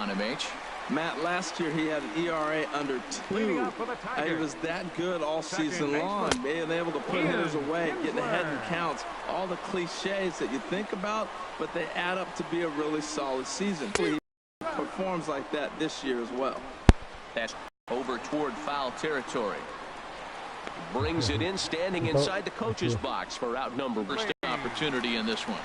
on him, H. Matt, last year he had an ERA under 2. He was that good all season long, being able to put hitters away, getting ahead in counts, all the cliches that you think about, but they add up to be a really solid season. He performs like that this year as well. That's over toward foul territory. Brings it in, standing inside the coach's box for out number. First opportunity in this one.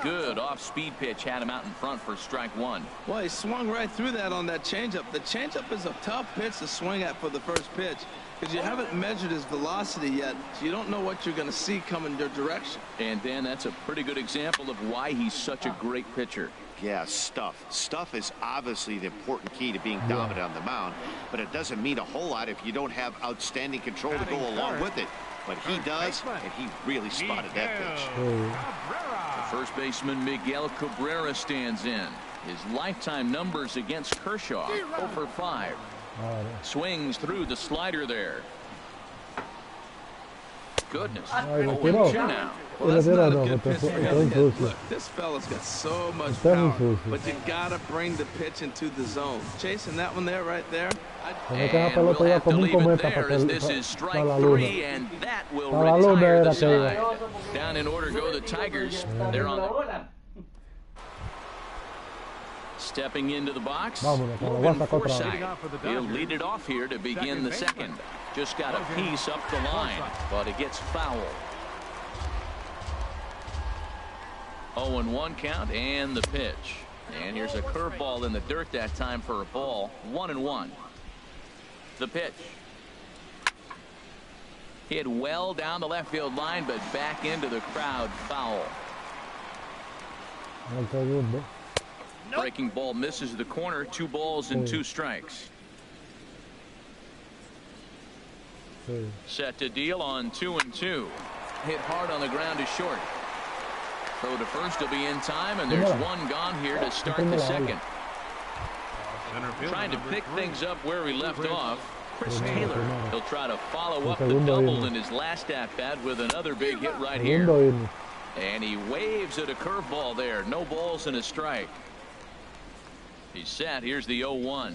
Good off-speed pitch, had him out in front for strike 1. Well, he swung right through that on that changeup. The changeup is a tough pitch to swing at for the first pitch because you haven't measured his velocity yet, so you don't know what you're going to see coming your direction. And then that's a pretty good example of why he's such a great pitcher. Yeah, stuff. Stuff is obviously the important key to being dominant on the mound, but it doesn't mean a whole lot if you don't have outstanding control to go along with it. But he does, and he really spotted that pitch. The first baseman Miguel Cabrera stands in. His lifetime numbers against Kershaw, 0 for 5. Swings through the slider there. Goodness. 0-2 now. Well, that's not a good pitch. Look, this fella's got so much power, but you got to bring the pitch into the zone. Chasing that one there, right there. And we'll have to leave it there as this is strike 3, and that will retire the side. Down in order go the Tigers. They're on the... Stepping into the box, Ruben Forsythe. He'll lead it off here to begin the second. Just got a piece up the line, but it gets foul. 0-1 count and the pitch. And here's a curveball in the dirt that time for a ball. 1-1. The pitch. Hit well down the left field line, but back into the crowd. Foul. Breaking ball misses the corner. 2 balls and 2 strikes. Set to deal on 2-2. Hit hard on the ground to short. Throw to first will be in time, and there's one gone here to start the second. Trying to pick things up where we left off. Chris Taylor. He'll try to follow up the double in his last at-bat with another big hit right here. And he waves at a curveball there. No balls and a strike. He's set. Here's the 0-1.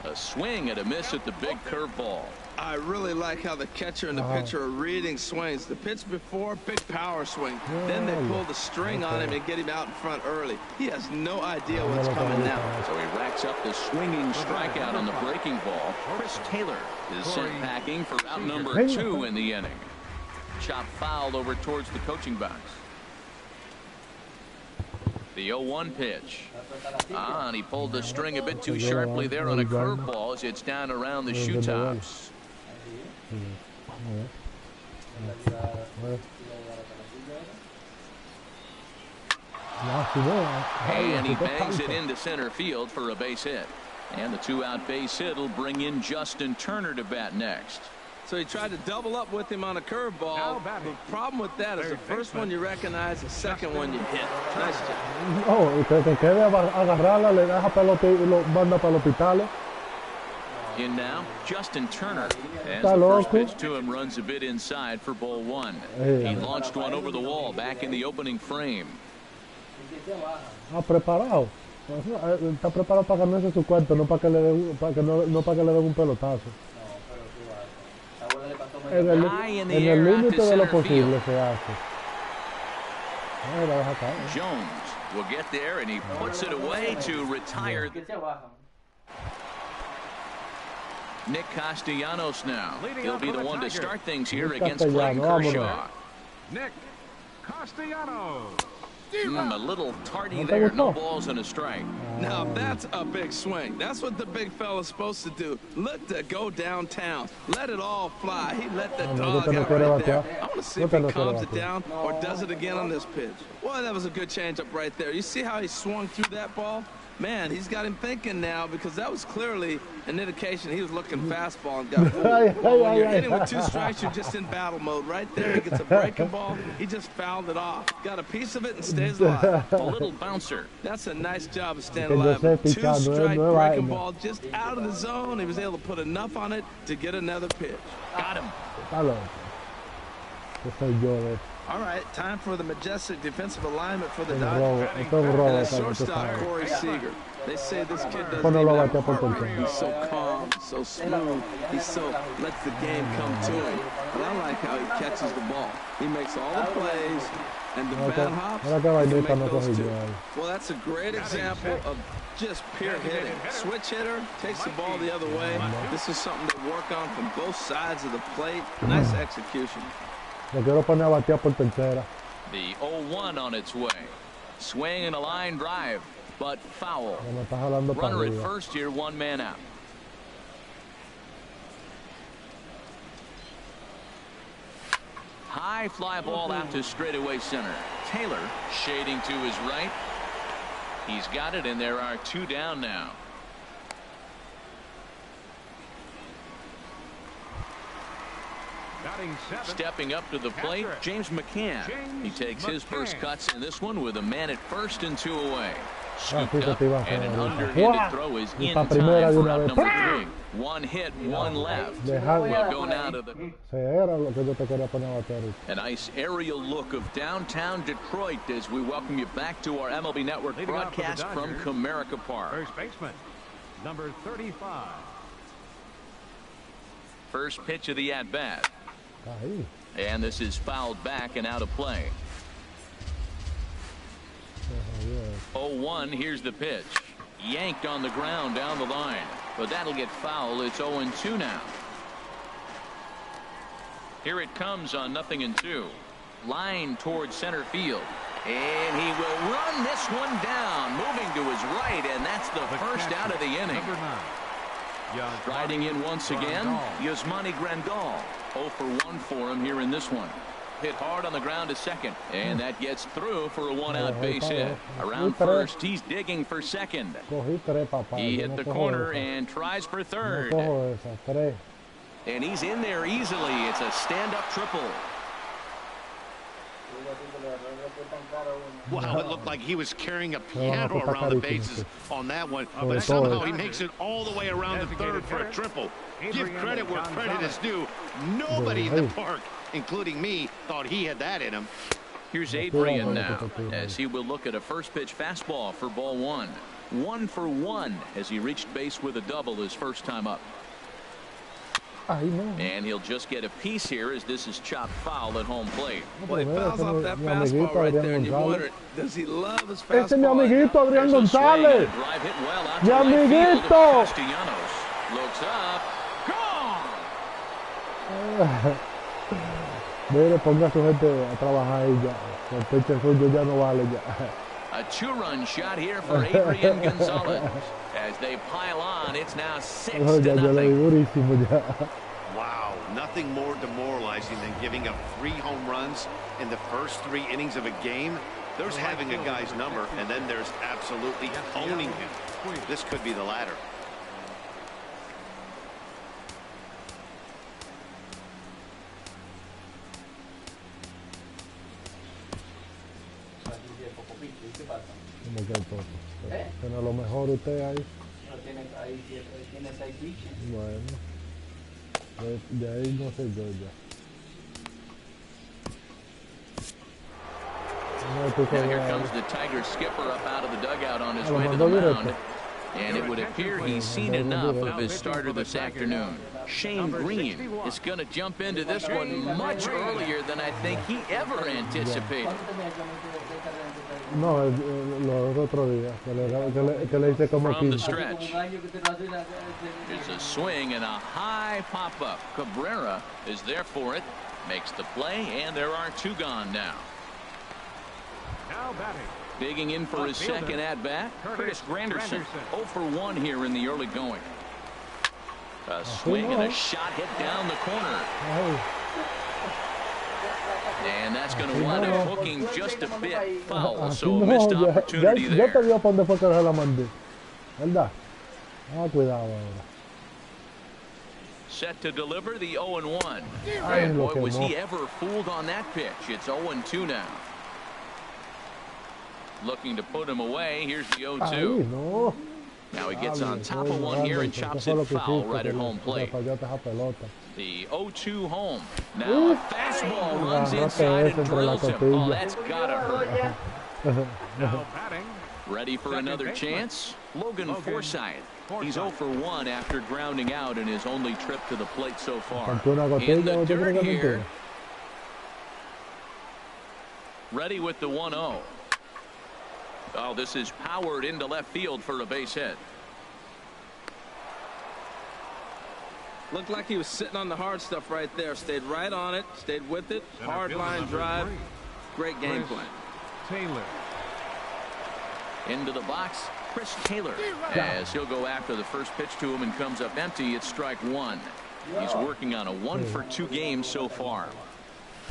A swing and a miss at the big curveball. I really like how the catcher and the pitcher are reading swings. The pitch before, big power swing. Then they pull the string on him and get him out in front early. He has no idea what's coming now. So he racks up the swinging strikeout on the breaking ball. Chris Taylor is sent packing for out number 2 in the inning. Chop foul over towards the coaching box. The 0-1 pitch. And he pulled the string a bit too sharply there on a curveball as it's down around the shoe tops. And he bangs it into center field for a base hit. And the 2-out base hit will bring in Justin Turner to bat next. So he tried to double up with him on a curveball. The problem with that is the first one you recognize, the second one you hit. Nice job. Oh, que quede agarrarla, le deja pelota y lo manda para los hospitales. In now, Justin Turner. As the first pitch to him runs a bit inside for ball 1. He launched one over the wall back in the opening frame. Preparado. Está preparado para ganarse su cuarto, no para que le den, no para que le den un pelotazo. En el límite de lo posible se hace. Jones will get there, and he puts it away to retire. Nick Castellanos now. He'll be the one to start things here against Clayton Kershaw. Nick Castellanos. A little tardy there. No balls and a strike. Now that's a big swing. That's what the big fella's supposed to do. Look to go downtown. Let it all fly. He let the dog out right there. I want to see if he calms it down or does it again on this pitch. Boy, that was a good changeup right there. You see how he swung through that ball? Man, he's got him thinking now because that was clearly an indication he was looking fastball and got fooled. Well, when you're hitting with 2 strikes, you're just in battle mode. Right there, he gets a breaking ball. He just fouled it off. Got a piece of it and stays alive. A little bouncer. That's a nice job of staying alive. 2-strike breaking ball just out of the zone. He was able to put enough on it to get another pitch. Got him. Hello. Soy yo, All right, time for the majestic defensive alignment for the Dodgers. And shortstop Corey Seager. They say this kid doesn't even have a heart rate. He's so calm, so smooth. He's so lets the game come to him. But I like how he catches the ball. He makes all the plays, and the bat hops, he can make those too. Well, that's a great example of just pure hitting. Switch hitter takes the ball the other way. This is something to work on from both sides of the plate. Nice execution. Lo quiero poner a batear por tercera. The 0-1 on its way. Swing and a line drive, but foul. Runner at first here, one man out. High fly ball out to straightaway center. Taylor shading to his right. He's got it, and there are two down now. Stepping up to the plate, James McCann. He takes his first cuts in this one with a man at first and two away. Scooped up, and an underhanded throw is in time for out number 3. One hit, one left. We'll go now to the... A nice aerial look of downtown Detroit as we welcome you back to our MLB Network broadcast from Comerica Park. First baseman, number 35. First pitch of the at-bat. And this is fouled back and out of play. 0-1, here's the pitch. Yanked on the ground down the line. But that'll get foul. It's 0-2 now. Here it comes on 0-2. Line towards center field. And he will run this one down. Moving to his right, and that's the first out of the inning. Striding in once again, Yasmani Grandal. 0 for 1 for him here in this one. Hit hard on the ground to second, and that gets through for a one-out base hit. Around first, he's digging for second. He hit the corner and tries for third. And he's in there easily. It's a stand-up triple. Wow, it looked like he was carrying a piano around the bases on that one, but somehow he makes it all the way around the third for a triple. Give credit where credit is due. Nobody in the park, including me, thought he had that in him. Here's Adrian now, as he will look at a first pitch fastball for ball 1. 1 for 1 as he reached base with a double his first time up. And he'll just get a piece here as this is chopped foul at home plate. Well, he fouls off that fastball right there, and you wonder, does he love his fastball? Ese es mi amiguito, Adrián González. Drive hit well out Mi to right field. amiguito. Castellanos looks up. Gone. Mire, ponga a su gente a trabajar y ya. El pitcher suyo ya no vale ya. A 2-run shot here for Adrian Gonzalez. As they pile on, it's now 6-0. Wow, nothing more demoralizing than giving up 3 home runs in the first 3 innings of a game. There's having a guy's number, and then there's absolutely owning him. This could be the latter. Tiene lo mejor usted ahí. Bueno, de ahí no sé yo ya. Now here comes the Tiger skipper up out of the dugout on his way to the mound. And it would appear he's seen enough of his starter this afternoon. Shane Green is going to jump into this one much earlier than I think he ever anticipated. No, los otros días, que le hice como from the stretch. There's a swing and a high pop-up. Cabrera is there for it, makes the play, and there are 2 gone now. Now batting. Digging in for his second at-bat, Curtis Granderson. 0 for 1 here in the early going. A swing and a shot hit down the corner. And that's going to wind up hooking just a bit foul, so a missed opportunity there. Yo te digo por dónde fue que se la mandé, ¿verdad? Ah, cuidado ahora. Set to deliver the 0-1. And boy, was he ever fooled on that pitch. It's 0-2 now. Looking to put him away. Here's the 0-2. Now he gets on top of one here and chops it foul right at home plate. The 0-2 home. Now a fastball runs inside and drills him. Oh, that's gotta hurt. Now batting. Ready for another chance? Logan Forsythe. He's 0 for 1 after grounding out in his only trip to the plate so far. In the dirt here. Ready with the 1-0. Oh, this is powered into left field for a base hit. Looked like he was sitting on the hard stuff right there. Stayed right on it. Stayed with it. Hard line drive. Great game plan. Taylor. Into the box, Chris Taylor. As he'll go after the first pitch to him and comes up empty. It's strike one. He's working on a 1 for 2 game so far.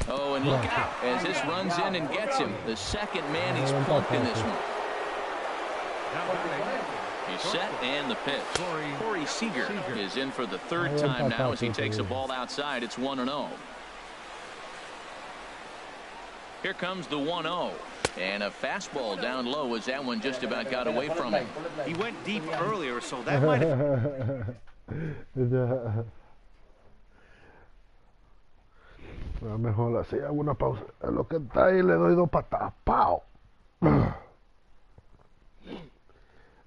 Oh, and look out as this runs in and gets him. The second man he's plunked in this one. He's set and the pitch. Corey Seager is in for the third time now as he takes a ball outside. It's 1-0. Here comes the 1-0. And a fastball down low as that one just about got away from him. He went deep earlier, so that might have... Mejor así hago una pausa. En lo que está ahí le doy 2 patadas. ¡Pau!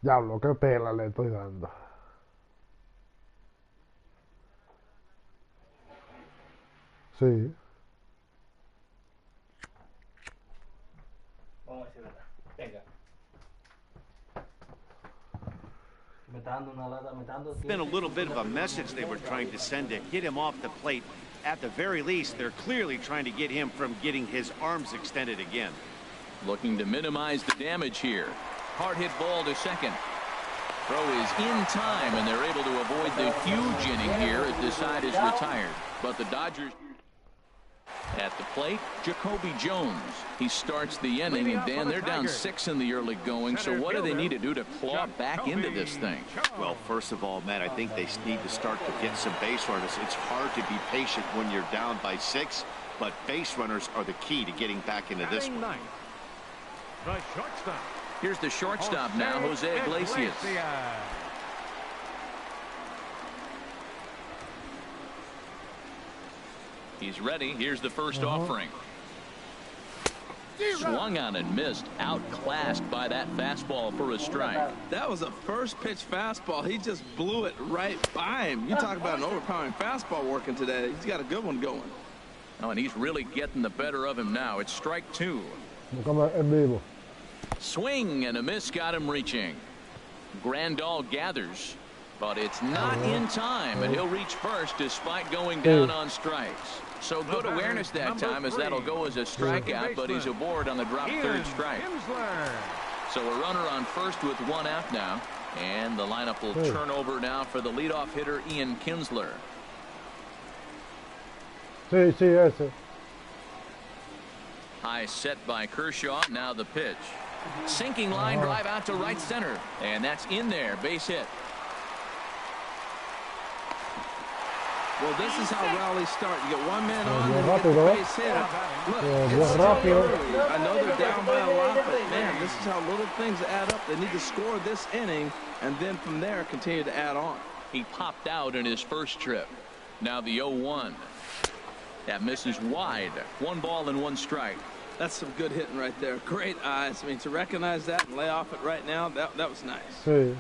Diablo, qué pela le estoy dando. Sí. Vamos a decir verdad. Venga. It's been a little bit of a message they were trying to send to get him off the plate. At the very least, they're clearly trying to get him from getting his arms extended again. Looking to minimize the damage here. Hard hit ball to second. Throw is in time, and they're able to avoid the huge inning here as the side is retired. But the Dodgers at the plate, Jacoby Jones. He starts the inning, and Dan, they're down 6 in the early going. So what do they need to do to claw back into this thing? Well, first of all, Matt, I think they need to start to get some base runners. It's hard to be patient when you're down by 6, but base runners are the key to getting back into this one. The shortstop. Here's the shortstop now, Jose Iglesias. He's ready. Here's the first offering. Swung on and missed. Outclassed by that fastball for a strike. That was a first pitch fastball. He just blew it right by him. You talk about an overpowering fastball working today. He's got a good one going. Oh, and he's really getting the better of him now. It's strike 2. Swing and a miss got him reaching. Grandal gathers, but it's not in time, and he'll reach first despite going down on strikes. So good awareness that time as that'll go as a strikeout, but he's aboard on the drop third strike. So a runner on first with 1 out now, and the lineup will turn over now for the leadoff hitter Ian Kinsler. High set by Kershaw. Now the pitch. Sinking line drive out to right center, and that's in there. Base hit. Well, this is how rallies start. You get 1 man on, and you get the base hit. Look, I know they're down by a lot, but man, this is how little things add up. They need to score this inning, and then from there continue to add on. He popped out in his first trip. Now the 0-1. That misses wide. 1 ball and 1 strike. That's some good hitting right there. Great eyes. I mean, to recognize that and lay off it right now, that was nice.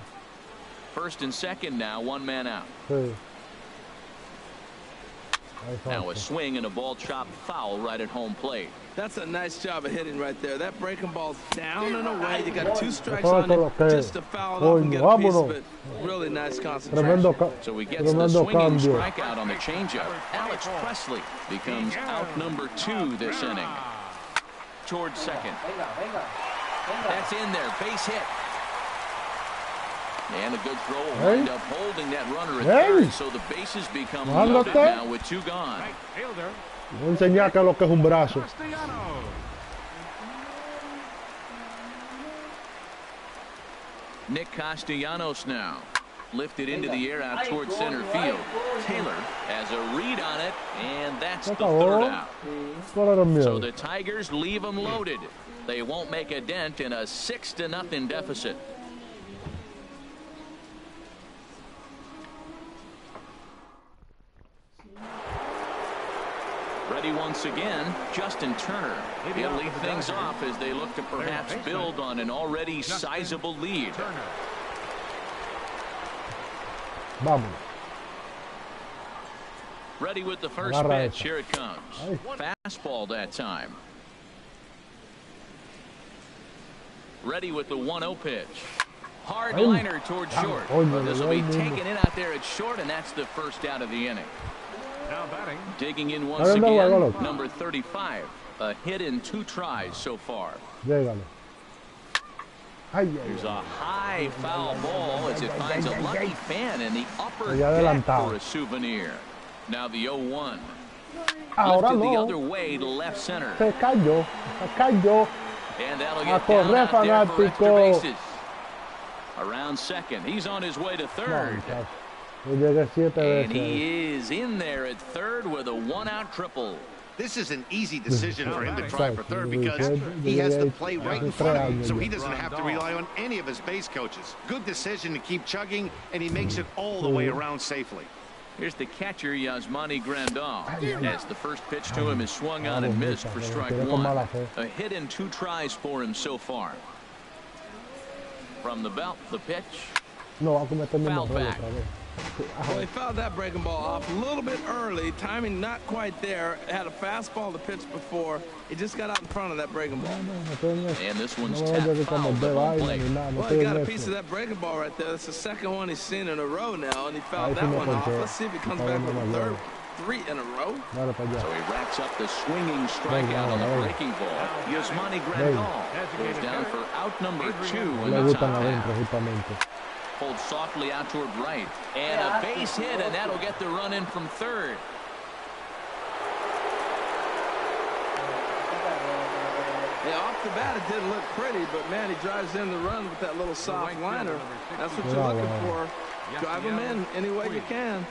First and second now, 1 man out. Now a swing and a ball chopped foul right at home plate. That's a nice job of hitting right there. That breaking ball's down and away. You got 2 strikes on it just to foul it off and get a piece of it. Really nice concentration. So he gets the swinging strikeout on the changeup. Alex Presley becomes out number 2 this inning. Towards second. That's in there. Base hit. And a good throw will wind up holding that runner at third, so the bases become loaded now with 2 gone. Voy a enseñar acá lo que es un brazo. Nick Castellanos now. Lifted into the air out towards center field. Taylor has a read on it, and that's the third out. So the Tigers leave them loaded. They won't make a dent in a 6-0 deficit. Ready once again, Justin Turner. He'll lead things off as they look to perhaps build on an already sizable lead. Vamos. Ready with the first pitch. Here it comes. Fastball that time. Ready with the 1-0 pitch. Hard liner towards short. But this will be taken in out there at short, and that's the first out of the inning. Now batting. Digging in once again, number 35. A hit in 2 tries so far. There's a high foul ball as it finds a lucky fan in the upper deck for a souvenir. Now the 0-1. Lifted the other way to left center. Se cayó. And that'll get down out there for extra bases. Around second. He's on his way to third. And he is in there at third with a 1-out triple. This is an easy decision for him to try for third because he has the play right in front of him, so he doesn't have to rely on any of his base coaches. Good decision to keep chugging, and he makes it all the way around safely. Here's the catcher, Yasmani Grandal. As the first pitch to him is swung on and missed for strike 1. A hit in 2 tries for him so far. From the belt, the pitch. Foul back. Well, he fouled that breaking ball off a little bit early. Timing not quite there. Had a fastball to pitch before. He just got out in front of that breaking ball. And this one's tapped foul at home plate. Well, he got a piece of that breaking ball right there. That's the second one he's seen in a row now, and he fouled that one off. Let's see if he comes back with a third. 3 in a row. So he racks up the swinging strikeout on the breaking ball. Yasmani Grandal goes down for out number 2 in the top half. Pulled softly out toward right. And a base hit, and that'll get the run in from third. Yeah, off the bat, it didn't look pretty, but, man, he drives in the run with that little soft liner. That's what you're looking for. Drive him in any way you can.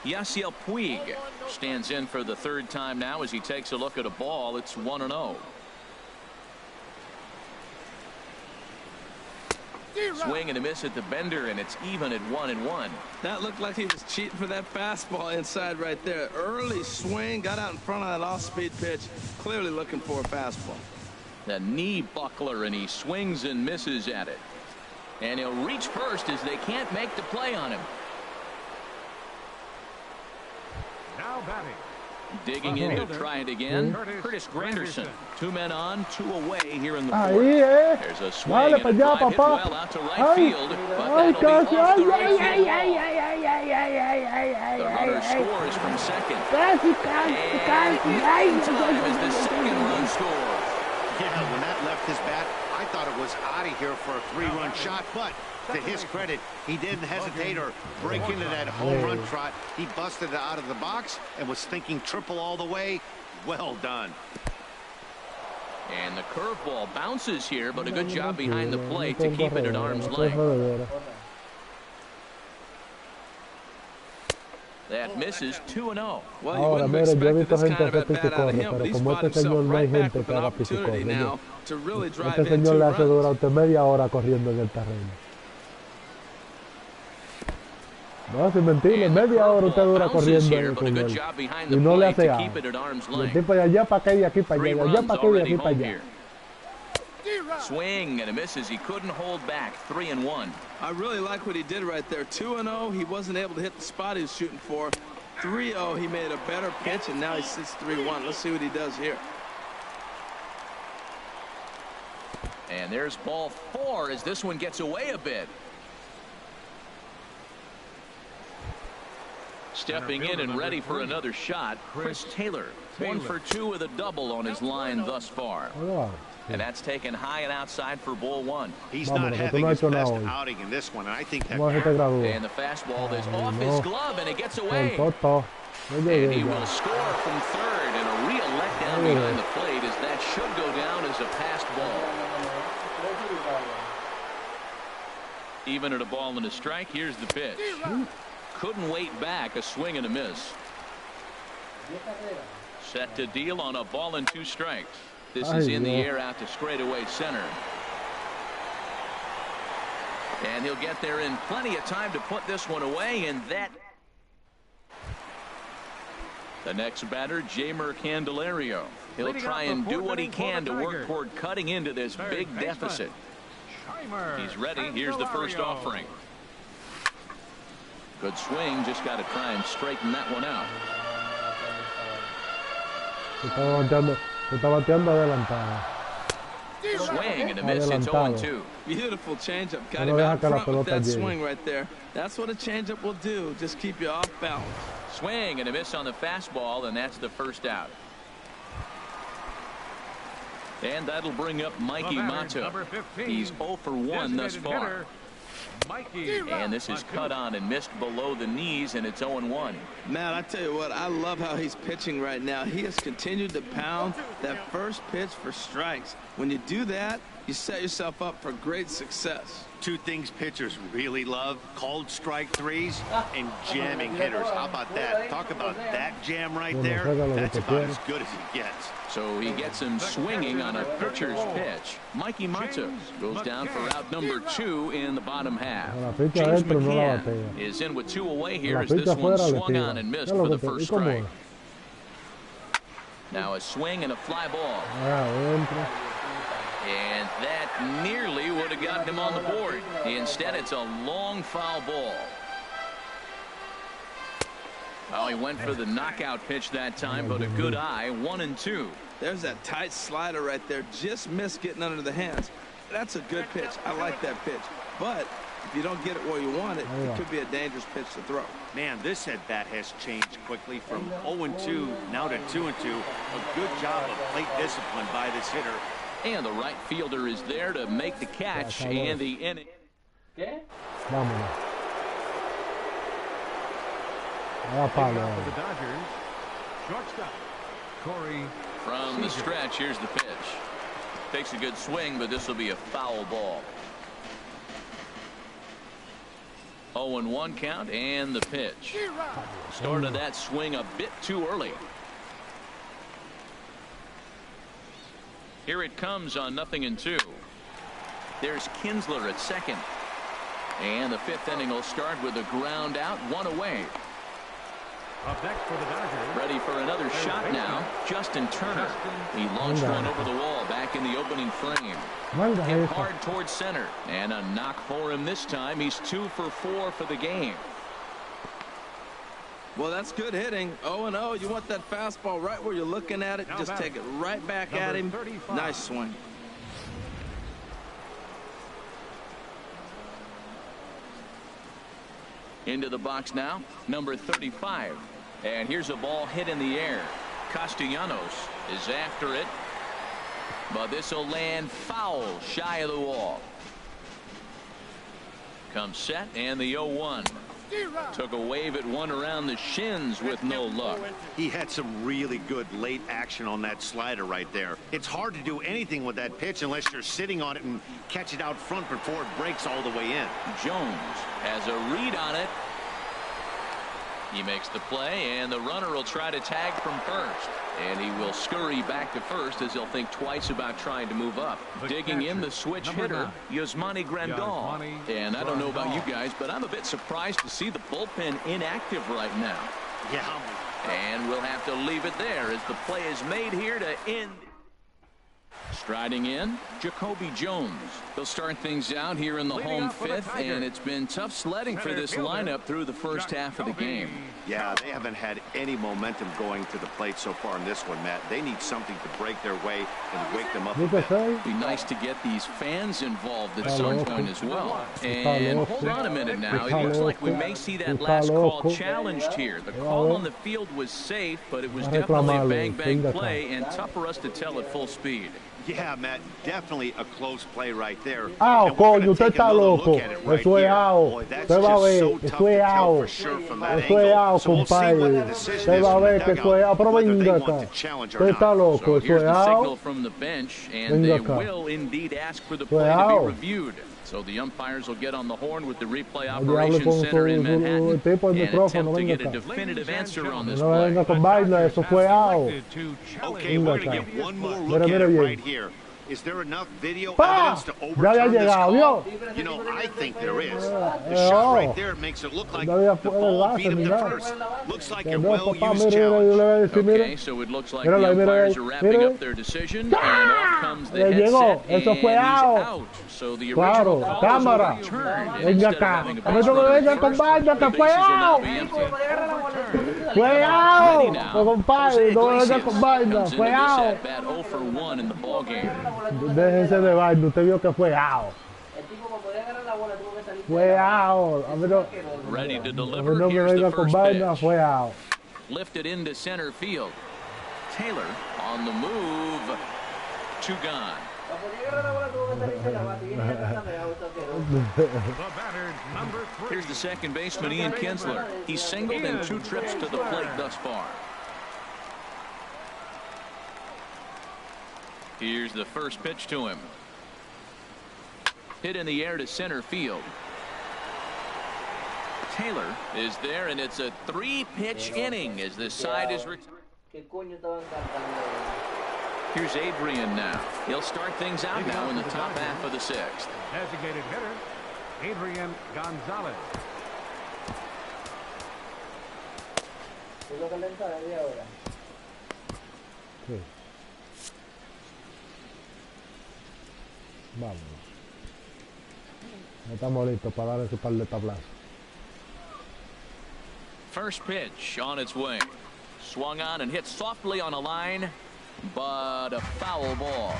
Yasiel Puig stands in for the 3rd time now as he takes a look at a ball. It's 1-0. Swing and a miss at the bender, and it's even at 1-1. That looked like he was cheating for that fastball inside right there. Early swing, got out in front of that off-speed pitch. Clearly looking for a fastball. The knee buckler, and he swings and misses at it. And he'll reach first as they can't make the play on him. Now batting. Digging in to try it again. Curtis Granderson. 2 men on, 2 away here in the 4th. There's a swing and a drive hit well out to right field, but that'll be off the right field wall. The runner scores from second. And this time is the second run scores. Yeah, when that left his bat, I thought it was out of here for a 3-run shot, but to his credit, he didn't hesitate or break into that home run trot. He busted it out of the box and was thinking triple all the way. Well done. And the curveball bounces here, but a good job behind the plate to keep it at arm's length. That misses 2-0. Well, you wouldn't expect this kind of at bat out of him, but he's brought himself right back with an opportunity now to really drive in 2 runs. No, sin mentirle, media hora usted dura corriendo en el túnel y no le hace algo. El tipo de allá para acá y de aquí para allá, de allá para acá y de aquí para allá. Swing and a miss as he couldn't hold back. 3-1. I really like what he did right there. 2-0, he wasn't able to hit the spot he was shooting for. 3-0, he made a better pitch, and now he sits 3-1. Let's see what he does here. And there's ball 4 as this one gets away a bit. Stepping in and ready for another shot, Chris Taylor. 1 for 2 with a double on his line thus far. And that's taken high and outside for ball 1. He's not having his best outing in this one, and I think that... And the fastball is off his glove, and it gets away. And he will score from third, and a real letdown behind the plate as that should go down as a passed ball. Even at a ball and a strike, here's the pitch. Couldn't wait back, a swing and a miss. Set to deal on a ball and 2 strikes. This is in the air out to straightaway center. And he'll get there in plenty of time to put this one away, and that The next batter, Jamer Candelario. He'll try and do what he can to work toward cutting into this big deficit. He's ready. Here's the first offering. Good swing. Just got to try and straighten that one out. Swing and a miss. It's 0-2. Beautiful changeup. Got him out front with that swing right there. That's what a changeup will do. Just keep you off balance. Swing and a miss on the fastball, and that's the first out. And that'll bring up Mikey Mato. He's 0 for 1 thus far. And this is cut on and missed below the knees, and it's 0-1. Man, I tell you what, I love how he's pitching right now. He has continued to pound that first pitch for strikes. When you do that, you set yourself up for great success. Two things pitchers really love: called strike threes and jamming hitters. How about that? Talk about that jam right there. That's about as good as he gets. So he gets him swinging on a pitcher's pitch. Mikey Mato goes down for out number 2 in the bottom half. James McCann is in with 2 away here as this one swung on and missed for the first strike. Now a swing and a fly ball. And that nearly would have gotten him on the board. Instead, it's a long foul ball. Oh, he went for the knockout pitch that time, but a good eye. 1-2. There's that tight slider right there. Just missed getting under the hands. That's a good pitch. I like that pitch. But if you don't get it where you want it, it could be a dangerous pitch to throw. Man, this at-bat has changed quickly from 0-2 now to 2-2. A good job of plate discipline by this hitter. And the right fielder is there to make the catch, and the inning. Vámonos. For the Dodgers, shortstop Corey. From the stretch, here's the pitch. Takes a good swing, but this will be a foul ball. 0-1 count, and the pitch. Started that swing a bit too early. Here it comes on 0-2. There's Kinsler at second. And the 5th inning will start with a ground out, 1 away. Up next for the Dodgers. Ready for another shot now. Justin Turner. He launched one over the wall back in the opening frame. Hit hard towards center. And a knock for him this time. He's 2 for 4 for the game. Well, that's good hitting. 0-0. You want that fastball right where you're looking at it. Just take it right back at him. 35. Nice swing. Into the box now, number 35. And here's a ball hit in the air. Castellanos is after it. But this will land foul shy of the wall. Comes set, and the 0-1. Took a wave at one around the shins with no luck. He had some really good late action on that slider right there. It's hard to do anything with that pitch unless you're sitting on it and catch it out front before it breaks all the way in. Jones has a read on it. He makes the play, and the runner will try to tag from first. And he will scurry back to first as he'll think twice about trying to move up. Digging in the switch hitter, Yasmani Grandal. And I don't know about you guys, but I'm a bit surprised to see the bullpen inactive right now. Yeah. And we'll have to leave it there as the play is made here to end. Striding in, Jacoby Jones. They'll start things out here in the home 5th, and it's been tough sledding for this lineup through the first half of the game. Yeah, they haven't had any momentum going to the plate so far in this one, Matt. They need something to break their way and wake them up a bit. It'd be nice to get these fans involved at some point as well. And hold on a minute now. It looks like we may see that last call challenged here. The call on the field was safe, but it was definitely a bang-bang play and tough for us to tell at full speed. Yeah, Matt, definitely a close play right there. Coño, usted está loco. Eso es out. Usted va a ver, eso es out. Eso es out, compadre. Usted va a ver que eso es out. Pero venga acá. Usted está loco, eso es out. Signal from the bench, and they will indeed ask for the play to be reviewed. So the umpires will get on the horn with the replay operations center in Manhattan and attempt to get a definitive answer on this play. Eso fue out. Okay, we're going to get one more look at it right here. Is there enough video evidence to overturn this call? You know, I think there is. The shot right there makes it look like the ball beat him to first. Looks like a well-used challenge. Okay, so it looks like the umpires are wrapping up their decision, and off comes the headset, and he's out. So the original call was overturned, and instead of having a base runner at first, the bases will now be empty. Fue out, Jose compadre, no venga Iglesias con vaina, comes fue into this out. at-bat 0 for 1 in the ball game. Déjense de vaina, usted vio que fue out. Fue out. A mí no, Ready to a mí deliver. no me Here's the venga con first vaina, pitch. fue out. Lifted into center field. Taylor on the move. 2 gone. The batter, number 3. Here's the second baseman, Ian Kinsler. He's singled in 2 trips to the plate thus far. Here's the first pitch to him. Hit in the air to center field. Taylor is there, and it's a 3-pitch inning as this side is retired. Here's Adrian now. He'll start things out now in the top half of the 6th. Designated hitter, Adrian Gonzalez. Sí. Vamos. Ya estamos listos para dar ese par de tablazos. First pitch on its way. Swung on and hit softly on a line, but a foul ball.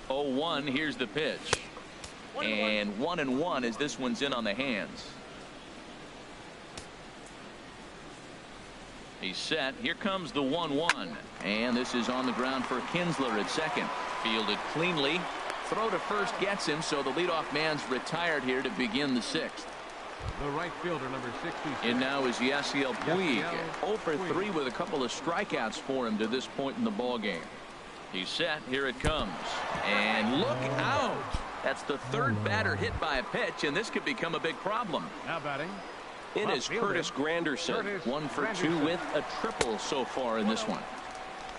0-1, here's the pitch. And 1-1 as this one's in on the hands. He's set. Here comes the 1-1. And this is on the ground for Kinsler at second. Fielded cleanly. Throw to first gets him, so the leadoff man's retired here to begin the 6th. The right fielder, number 66. And now is Yasiel Puig. 0 for 3 with a couple of strikeouts for him to this point in the ball game. He's set. Here it comes. And look out. That's the 3rd batter hit by a pitch, and this could become a big problem. Now batting. It is Curtis Granderson. 1 for 2 with a triple so far in this one.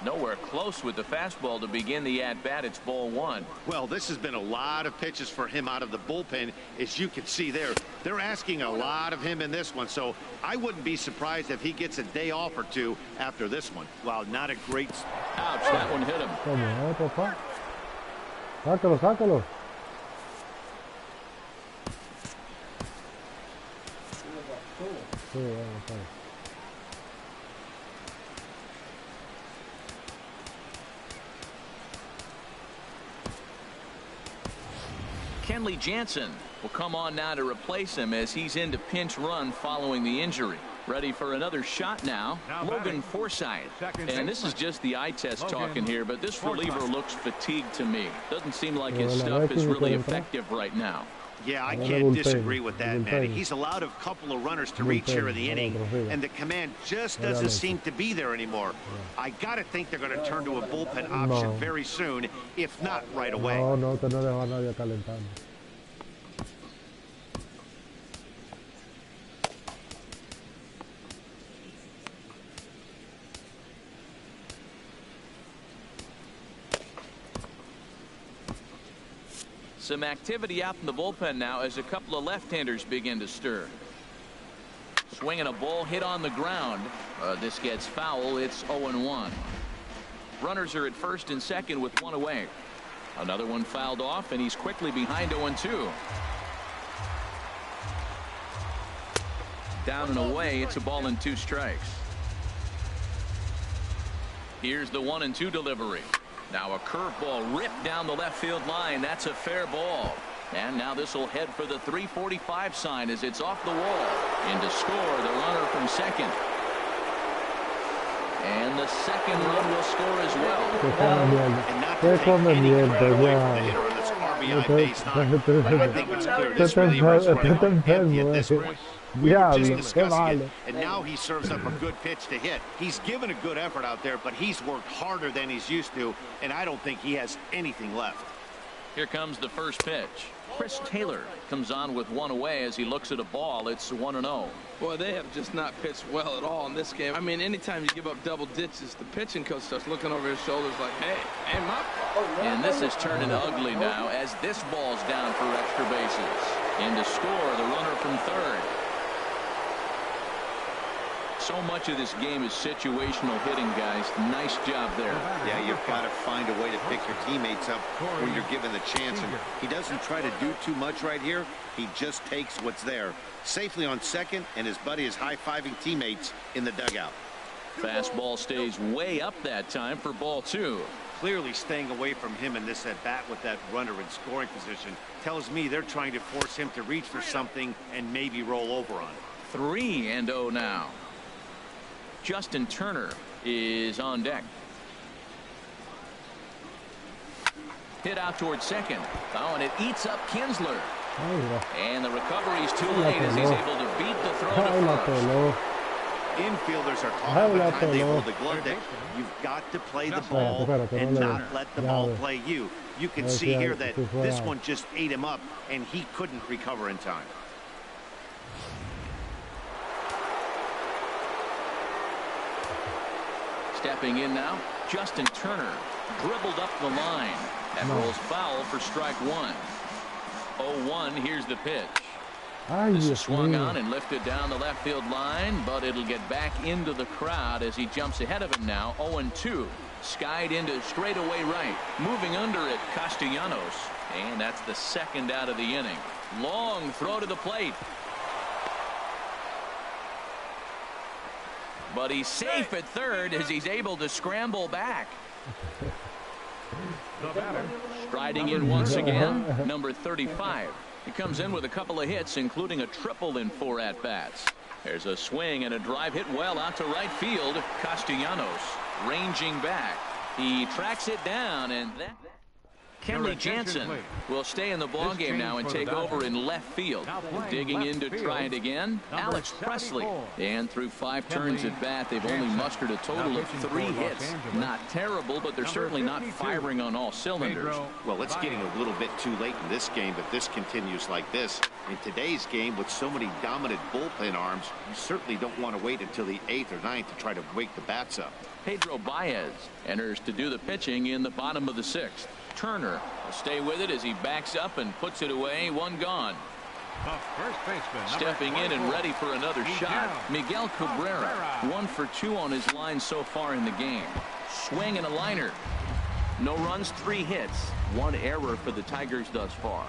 Nowhere close with the fastball to begin the at-bat. It's ball 1. Well, this has been a lot of pitches for him out of the bullpen. As you can see there, they're asking a lot of him in this one. So I wouldn't be surprised if he gets a day off or 2 after this one. Wow, not a great... Ouch, that one hit him. ¿Cómo, papá? Sácalo, sácalo. Sí, vamos a ver. Kenley Jansen will come on now to replace him as he's into pinch run following the injury. Ready for another shot now. Logan Forsythe. And this is just the eye test talking here, but this reliever looks fatigued to me. Doesn't seem like his stuff is really effective right now. Yeah, I can't disagree with that, man. He's allowed a couple of runners to reach here in the inning, and the command just doesn't seem to be there anymore. I got to think they're going to turn to a bullpen option very soon, if not right away. No, que no dejo a nadie calentando. Some activity out in the bullpen now as a couple of left-handers begin to stir. Swinging a ball hit on the ground. This gets foul. It's 0-1. Runners are at first and second with 1 away. Another one fouled off, and he's quickly behind 0-2. Down and away. It's a ball and 2 strikes. Here's the 1-2 delivery. Now a curveball ripped down the left field line. That's a fair ball. And now this will head for the 345 sign as it's off the wall. In to score the runner from second. And the second run will score as well. And not to take any credit away from the hitter on this RBI base line, but I think it's clear this reliever is running empty at this point. We were just discussing it, and now he serves up a good pitch to hit. He's given a good effort out there, but he's worked harder than he's used to, and I don't think he has anything left. Here comes the first pitch. Chris Taylor comes on with one away as he looks at a ball. It's 1-0. Boy, they have just not pitched well at all in this game. I mean, anytime you give up double digits, the pitching coach starts looking over his shoulders like, hey, ain't my fault. And this is turning ugly now as this ball's down for extra bases. And to score, the runner from third. So much of this game is situational hitting, guys. Nice job there. Yeah, you've got to find a way to pick your teammates up when you're given the chance. And he doesn't try to do too much right here. He just takes what's there. Safely on second, and his buddy is high-fiving teammates in the dugout. Fastball stays way up that time for ball 2. Clearly staying away from him in this at-bat with that runner in scoring position tells me they're trying to force him to reach for something and maybe roll over on it. 3-0 now. Justin Turner is on deck. Hit out towards second. Oh, and it eats up Kinsler. And the recovery's too late as he's able to beat the throw to first. Infielders are talking about time they hold the glove deck. You've got to play the ball and not let the ball play you. You can see here that this one just ate him up, and he couldn't recover in time. Stepping in now, Justin Turner dribbled up the line. That rolls foul for strike 1. 0-1, here's the pitch. This is swung on and lifted down the left field line, but it'll get back into the crowd as he jumps ahead of him now. 0-2, skied into straightaway right. Moving under it, Castellanos. And that's the second out of the inning. Long throw to the plate. But he's safe at third as he's able to scramble back. Striding in once again, number 35. He comes in with a couple of hits, including a triple in 4 at-bats. There's a swing and a drive hit well out to right field. Castellanos ranging back. He tracks it down, and that... Kenley Jansen will stay in the ballgame now and take over in left field. Digging in to try it again, Alex Presley. And through 5 turns at bat, they've only mustered a total of 3 hits. Not terrible, but they're certainly not firing on all cylinders. Well, it's getting a little bit too late in this game if this continues like this. In today's game, with so many dominant bullpen arms, you certainly don't want to wait until the 8th or 9th to try to wake the bats up. Pedro Baez enters to do the pitching in the bottom of the 6th. Turner will stay with it as he backs up and puts it away. 1 gone. Stepping in and ready for another shot, Miguel Cabrera. 1 for 2 on his line so far in the game. Swing and a liner. No runs, 3 hits. 1 error for the Tigers thus far.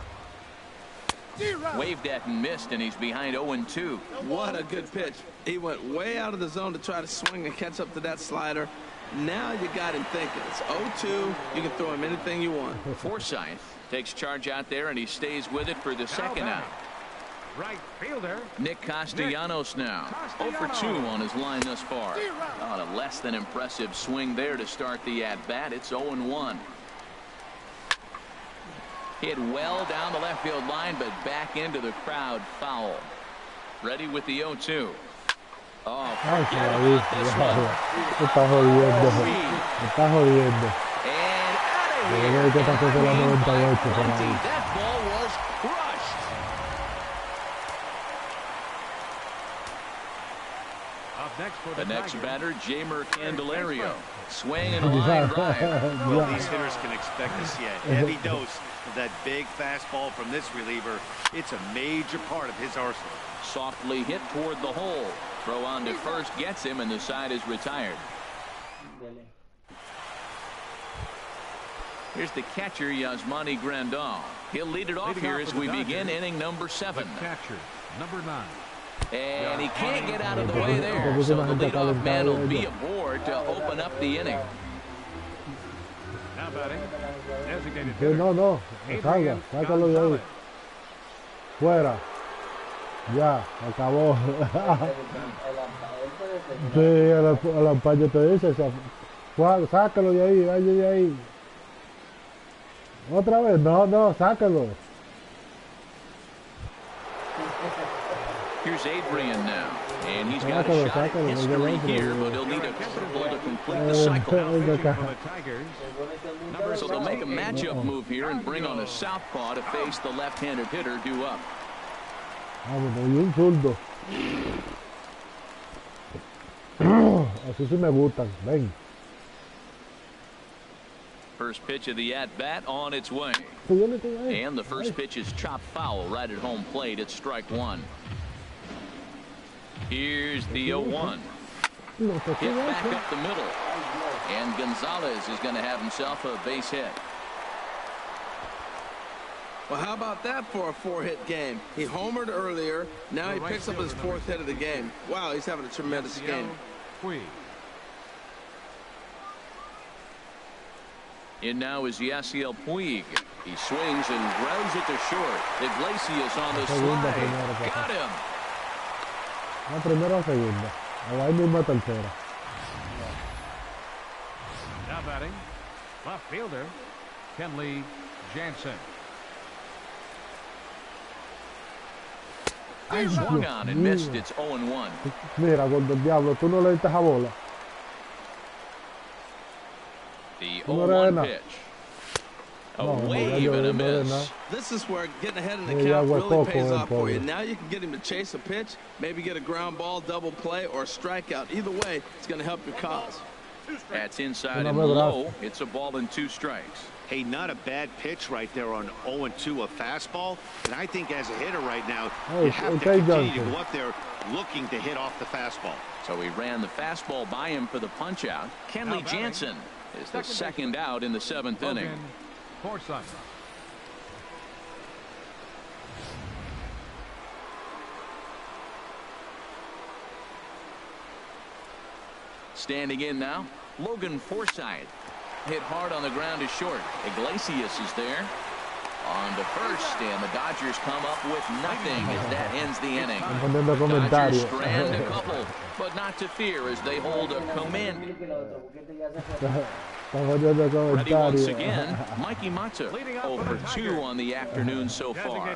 Waved at and missed, and he's behind 0-2. What a good pitch. He went way out of the zone to try to swing and catch up to that slider. Now you got him thinking. It's 0-2. You can throw him anything you want. Forsythe takes charge out there, and he stays with it for the second out. Right fielder Nick Castellanos now. 0 for 2 on his line thus far. On a less than impressive swing there to start the at-bat. It's 0-1. Hit well down the left field line, but back into the crowd. Foul. Ready with the 0-2. Oh, forget about this one. Me está jodiendo. Me está jodiendo. And out of here. That ball was crushed. up next for The next Tigers. batter, Jamer Candelario. Swing and a line drive. Well, these hitters can expect to see a heavy dose of that big fastball from this reliever. It's a major part of his arsenal. Softly hit toward the hole. Throw on to first gets him, and the side is retired. Here's the catcher, Yasmani Grandal. He'll lead it off here as we begin inning number 7. The catcher, number 9. And he can't get out of the way there, so the leadoff man will be aboard to open up the inning. Now batting, designated Que hitter, no, salga, sácalo de ahí. Fuera. Ya, acabó. Sí, el umpire te dice, sácalo de ahí, vaya de ahí. Otra vez, no, sácalo. Here's Adrian now, and he's got a shot at history here, but he'll need a triple to complete the cycle. So they'll make a matchup move here and bring on a southpaw to face the left-handed hitter due up. Así sí me gustan. Ven. First pitch of the at-bat on its way. And the first pitch is chopped foul right at home plate. It's strike one. Here's the 0-1. Hit back up the middle. And Gonzalez is going to have himself a base hit. Well, how about that for a 4-hit game? He homered earlier. Now he picks up his 4th hit of the game. Wow, he's having a tremendous game. In now is Yasiel Puig. He swings and grounds it to short. Iglesias on the slide. Got him. La primera o segunda. O ahí mismo tercera. Now batting, left fielder, Kenley Jansen. Swung on and missed. It's 0-1. Mira, gordo diablo, tú no le diste a bola. The 0-1 pitch. A wave and a miss. This is where getting ahead in the count really pays off for you. Now you can get him to chase a pitch, maybe get a ground ball, double play, or a strikeout. Either way, it's going to help your cause. That's inside and low. It's a ball and 2 strikes. Hey, not a bad pitch right there on 0-2, a fastball. And I think as a hitter right now, you have to continue to go up there looking to hit off the fastball. So he ran the fastball by him for the punch out. Kenley Jansen is the second out in the 7th inning. Standing in now, Logan Forsythe. Hit hard on the ground is short. Iglesias is there. On to first, and the Dodgers come up with nothing as that ends the inning. Dodgers strand a couple, but not to fear as they hold a command. Ready once again, Mikey Mata, 0 for 2 on the afternoon so far.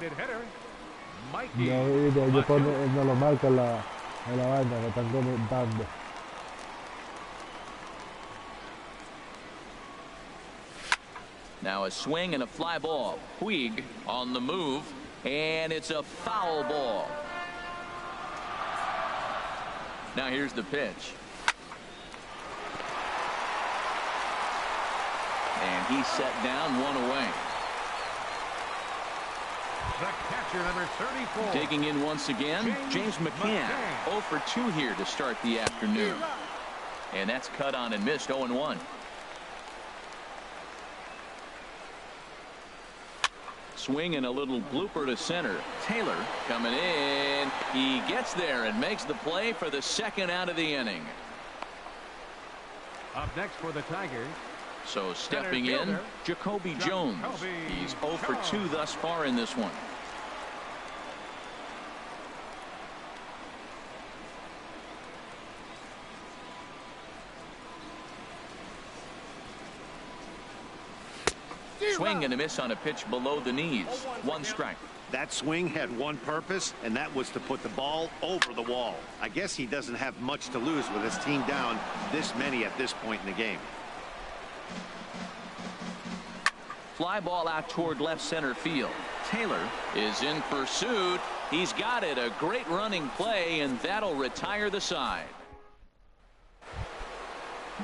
Now a swing and a fly ball. Puig on the move, and it's a foul ball. Now here's the pitch. And he's set down, 1 away. The catcher, number 34. Digging in once again, James McCann. 0 for 2 here to start the afternoon. And that's cut on and missed, 0-1. Swing and a little blooper to center. Taylor coming in. He gets there and makes the play for the second out of the inning. Up next for the Tigers. So stepping in, Jacoby Jones. He's 0 for 2 thus far in this one. Swing and a miss on a pitch below the knees. 1 strike. That swing had one purpose, and that was to put the ball over the wall. I guess he doesn't have much to lose with his team down this many at this point in the game. Fly ball out toward left center field. Taylor is in pursuit. He's got it. A great running play, and that'll retire the side.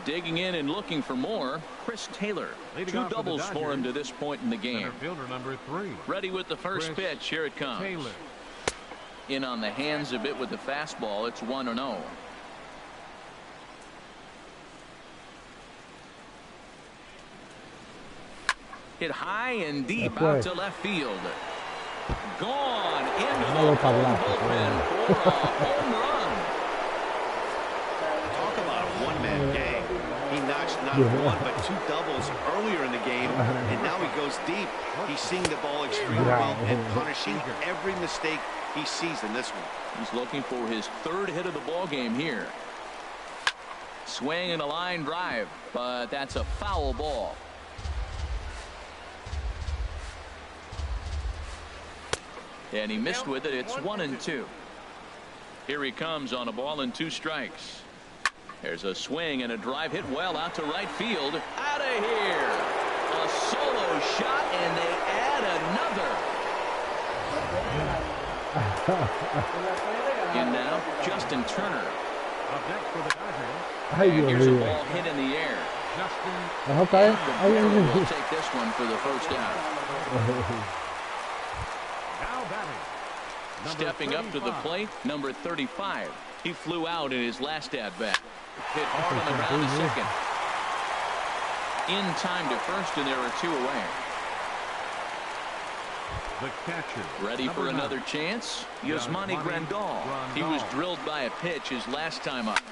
Digging in and looking for more, Chris Taylor. 2 doubles for him to this point in the game. Fielder number 3. Ready with the first pitch. Here it comes. Taylor. In on the hands a bit with the fastball. It's 1-0. Hit high and deep out to left field. Gone into the bullpen for a home run. Talk about a one-man gang. He notched not 1 but 2 doubles earlier in the game, and now he goes deep. He's seeing the ball extremely well and punishing every mistake he sees in this one. He's looking for his 3rd hit of the ball game here. Swing and a line drive, but that's a foul ball. And he missed with it. It's 1-2. Here he comes on a ball and 2 strikes. There's a swing and a drive hit well out to right field. Out of here. A solo shot, and they add another. And now, Justin Turner. Up next for the Dodgers. And here's a ball hit in the air. Justin. Okay. We'll take this one for the first out. Now batting. Stepping up to the plate, number 35. He flew out in his last at-bat. Hit hard on the ground to second. In time to first, and there are 2 away. The catcher. Ready for another chance? Yasmani Grandal. He was drilled by a pitch his last time up.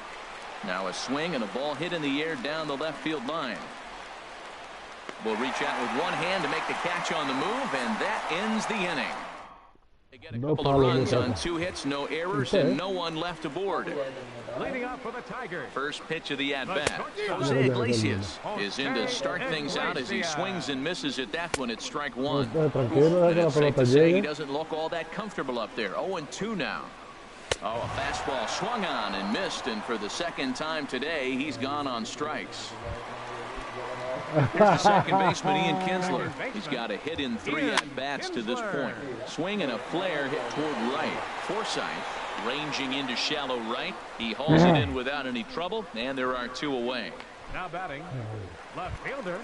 Now a swing and a ball hit in the air down the left field line. Will reach out with one hand to make the catch on the move, and that ends the inning. They get a couple of runs on 2 hits, no errors, and no one left aboard. Leading off for the Tigers. First pitch of the at-bat. Jose Iglesias is in to start things out as he swings and misses at that one at strike 1. And it's safe to say he doesn't look all that comfortable up there. 0-2 now. Oh, a fastball swung on and missed, and for the second time today, he's gone on strikes. Here's the second baseman, Ian Kinsler. He's got a hit in 3 at-bats to this point. Swing and a flare hit toward right. Forsythe ranging into shallow right. He hauls it in without any trouble, and there are 2 away. Now batting. Left fielder.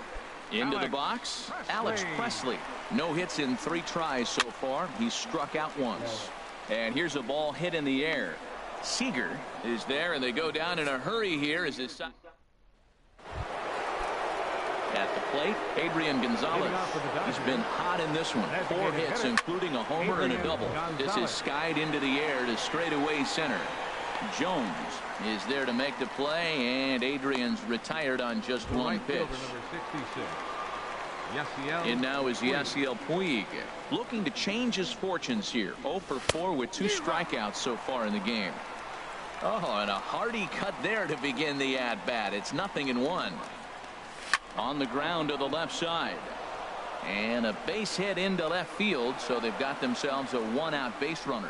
Into the box, Alex Presley. No hits in 3 tries so far. He's struck out once. And here's a ball hit in the air. Seager is there, and they go down in a hurry here as this. At the plate, Adrian Gonzalez. He's been hot in this one. 4 hits, including a homer and a double. This is skied into the air to straightaway center. Jones is there to make the play, and Adrian's retired on just 1 pitch. And now is Yasiel Puig, looking to change his fortunes here. 0 for 4 with 2 strikeouts so far in the game. Oh, and a hearty cut there to begin the at-bat. It's 0-1. On the ground to the left side. And a base hit into left field, so they've got themselves a 1-out base runner.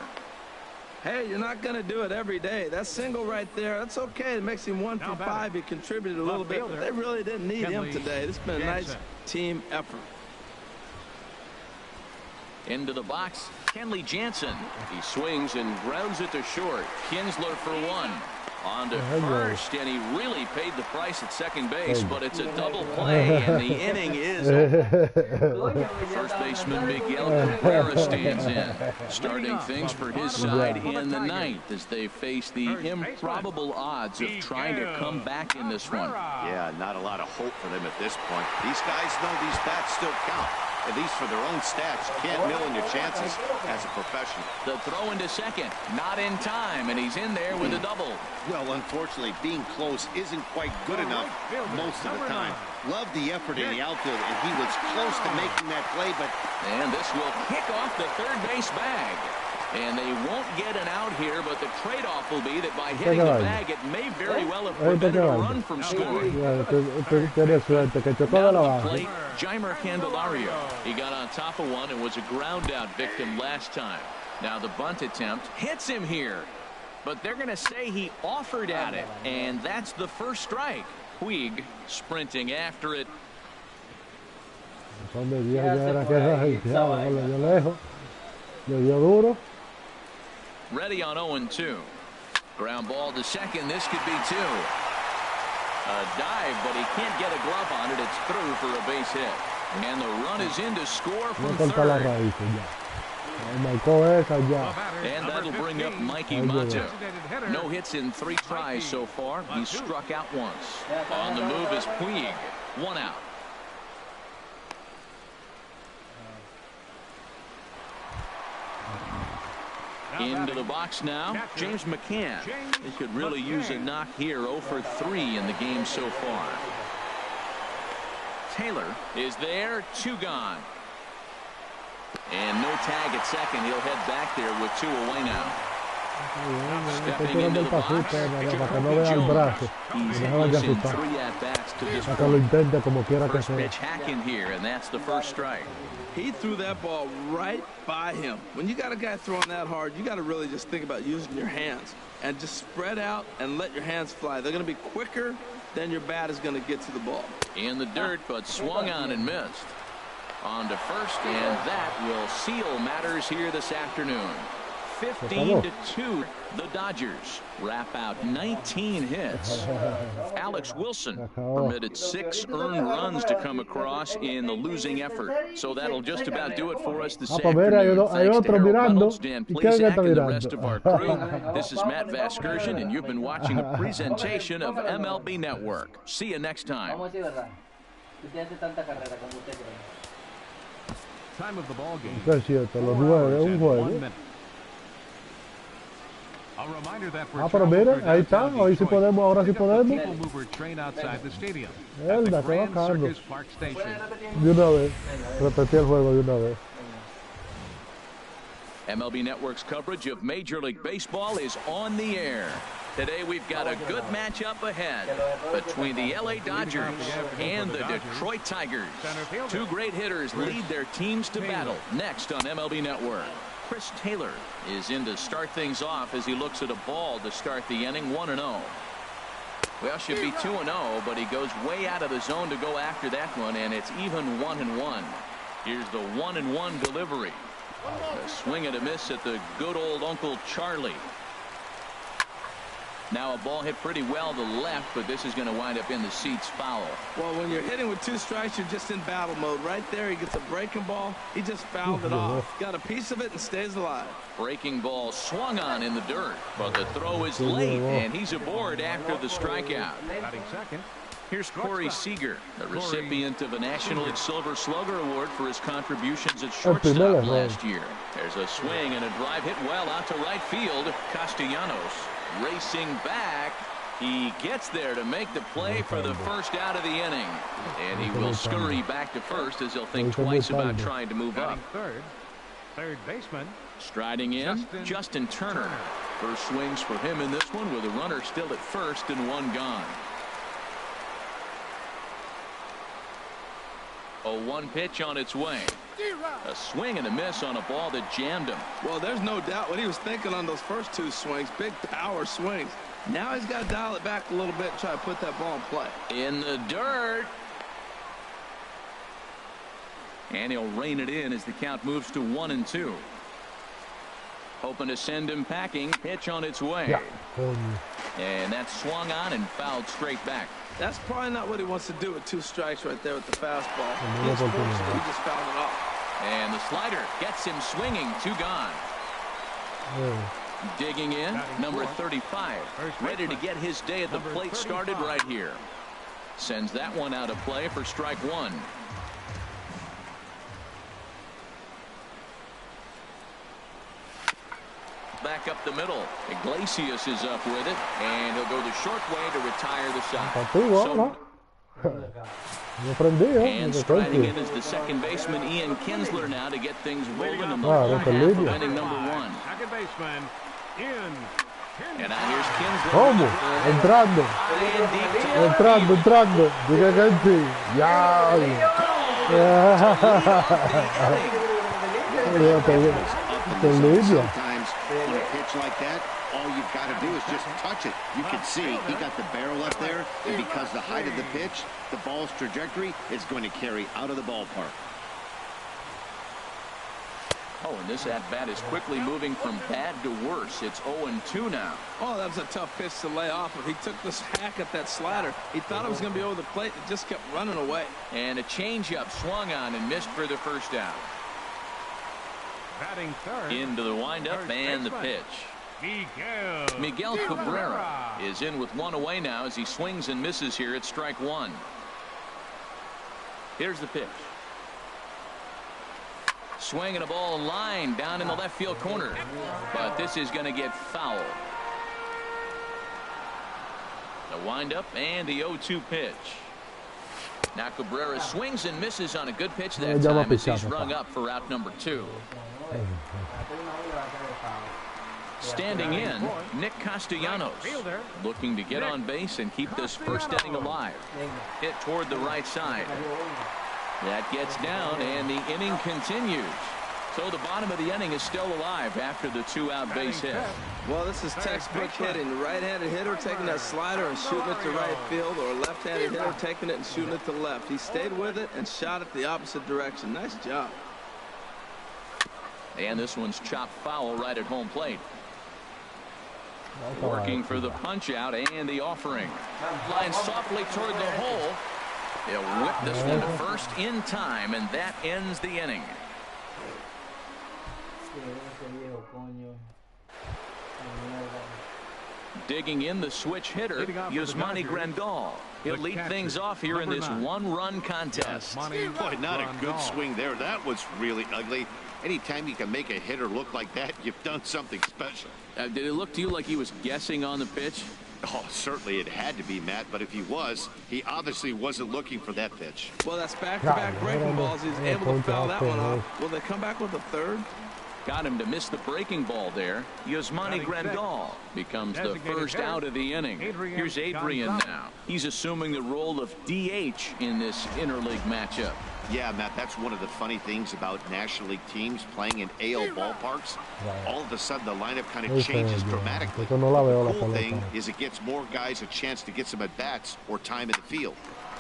Hey, you're not going to do it every day. That single right there, that's okay. It makes him 1 for 5. He contributed a little bit, but they really didn't need him today. This has been a nice team effort. Into the box, Kenley Jansen. He swings and grounds it to short. Kinsler for 1. On to first, and he really paid the price at second base, but it's a double play, and the inning is over. First baseman Miguel Cabrera stands in, starting things for his side in the 9th as they face the improbable odds of trying to come back in this one. Yeah, not a lot of hope for them at this point. These guys know these bats still count. At least for their own stats, you can't mill in your chances as a professional. The throw into second, not in time, and he's in there with a double. Well, unfortunately, being close isn't quite good enough most of the time. Love the effort in the outfield, and he was close to making that play, but... And this will kick off the third base bag. And they won't get an out here, but the trade-off will be that by hitting the bag, it may very well have prevented a run from scoring. Plate, Jeimer Candelario. He got on top of one and was a ground-out victim last time. Now the bunt attempt hits him here. But they're going to say he offered at it, and that's the first strike. Puig sprinting after it. Ready on 0-2. Ground ball to second. This could be 2. A dive, but he can't get a glove on it. It's through for a base hit. And the run is in to score from third. And that'll bring up Mikey Mato. No hits in 3 tries so far. He's struck out once. On the move is Puig. 1 out. Into the box now, James McCann. They could really use a knock here. 0 for 3 in the game so far. Taylor is there, 2 gone. And no tag at second. He'll head back there with 2 away now. Stepping into the box, he's using 3 at-bats to this point. First pitch hacking here, and that's the first strike. He threw that ball right by him. When you got a guy throwing that hard, you got to really just think about using your hands and just spread out and let your hands fly. They're going to be quicker than your bat is going to get to the ball. In the dirt, but swung on and missed. On to first, and that will seal matters here this afternoon. 15-2, the Dodgers wrap out 19 hits. Alex Wilson permitted 6 earned runs to come across in the losing effort. So that'll just about do it for us this afternoon. Thanks to Harold Reynolds, Dan Plesac, and the rest of our crew. This is Matt Vasgersian, and you've been watching a presentation of MLB Network. See you next time. Time of the ball game. 1 minute. Pero mira, ahí está, hoy sí podemos, ahora sí podemos. Elda, qué bacano. De una vez, repetí el juego de una vez. MLB Network's coverage of Major League Baseball is on the air. Today we've got a good matchup ahead between the LA Dodgers and the Detroit Tigers. 2 great hitters lead their teams to battle next on MLB Network. Chris Taylor is in to start things off as he looks at a ball to start the inning. 1-0. Well, should be 2-0, but he goes way out of the zone to go after that one, and it's even 1-1. Here's the 1-1 delivery. A swing and a miss at the good old Uncle Charlie. Now a ball hit pretty well to the left, but this is going to wind up in the seats foul. Well, when you're hitting with 2 strikes, you're just in battle mode. Right there, he gets a breaking ball. He just fouled it off. Got a piece of it and stays alive. Breaking ball swung on in the dirt, but the throw is late, and he's aboard after the strikeout. Here's Corey Seager, the recipient of a National League Silver Slugger Award for his contributions at shortstop last year. There's a swing and a drive hit well out to right field. Castellanos racing back. He gets there to make the play for the first out of the inning. And he will scurry back to first as he'll think twice about trying to move up. Third baseman. Striding in, Justin Turner. First swings for him in this one with a runner still at first and 1 gone. A 1 pitch on its way. A swing and a miss on a ball that jammed him. Well, there's no doubt what he was thinking on those first 2 swings. Big power swings. Now he's got to dial it back a little bit and try to put that ball in play. In the dirt. And he'll rein it in as the count moves to 1-2. Hoping to send him packing. Pitch on its way. And that's swung on and fouled straight back. That's probably not what he wants to do with 2 strikes right there with the fastball. He just fouled it off. And the slider gets him swinging. 2 gone. Digging in, number 35. Ready to get his day at the plate started right here. Sends that one out of play for strike 1. Back up the middle. Iglesias is up with it, and he'll go the short way to retire the side. And striding in is the second baseman Ian Kinsler now to get things rolling in the lower half of inning number 1. Second baseman Ian. And now here's Kinsler. Entrando. Diga que sí. Ya. On a pitch like that, all you've got to do is just touch it. You can see he got the barrel up there, and because the height of the pitch, the ball's trajectory is going to carry out of the ballpark. Oh, and this at-bat is quickly moving from bad to worse. It's 0-2 now. Oh, that was a tough pitch to lay off. If he took this hack at that slider, he thought it was going to be over the plate. It just kept running away. And a changeup swung on and missed for the first out. Batting third. Into the windup and the pitch. Miguel Cabrera is in with 1 away now as he swings and misses here at strike 1. Here's the pitch. Swinging a ball line down in the left field corner. But this is going to get foul. The windup and the 0-2 pitch. Now Cabrera swings and misses on a good pitch that time as he's rung up for out number 2. Standing in, Nick Castellanos, looking to get on base and keep this first inning alive. Hit toward the right side. That gets down, and the inning continues. So the bottom of the inning is still alive after the 2-out base hit. Well, this is textbook hitting. Right-handed hitter taking that slider and shooting it to right field, or a left-handed hitter taking it and shooting it to left. He stayed with it and shot it the opposite direction. Nice job. And this one's chopped foul right at home plate. Working for the punch out and the offering. Flying softly toward the hole. He'll whip this one to first in time, and that ends the inning. Digging in the switch hitter, Yasmani Grandal. He'll lead things off here in this one-run contest. Boy, not a good swing there. That was really ugly. Anytime you can make a hitter look like that, you've done something special. Did it look to you like he was guessing on the pitch? Oh, certainly it had to be, Matt, but if he was, he obviously wasn't looking for that pitch. Well, that's back-to-back breaking balls. He's able to foul that one off. Will they come back with a third? Got him to miss the breaking ball there. Yasmani Grandal becomes the first out of the inning. Here's Adrian now. He's assuming the role of DH in this interleague matchup. Yeah, Matt, that's one of the funny things about National League teams playing in AL ballparks. All of a sudden, the lineup kind of changes dramatically. The cool thing is it gets more guys a chance to get some at-bats or time in the field.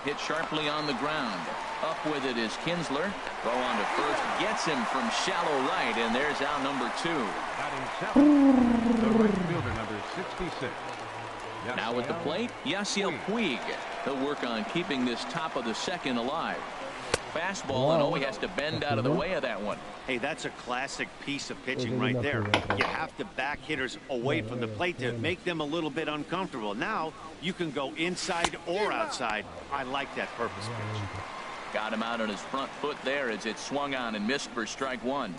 Hit sharply on the ground. Up with it is Kinsler. Throw on to first. Gets him from shallow right, and there's out number 2. The right fielder, number 66. Now at the plate, Yasiel Puig. He'll work on keeping this top of the second alive. Fastball, and he has to bend out of the way of that one. Hey, that's a classic piece of pitching right there. You have to back hitters away from the plate to make them a little bit uncomfortable. Now you can go inside or outside. I like that purpose pitch. Got him out on his front foot there as it swung on and missed for strike 1.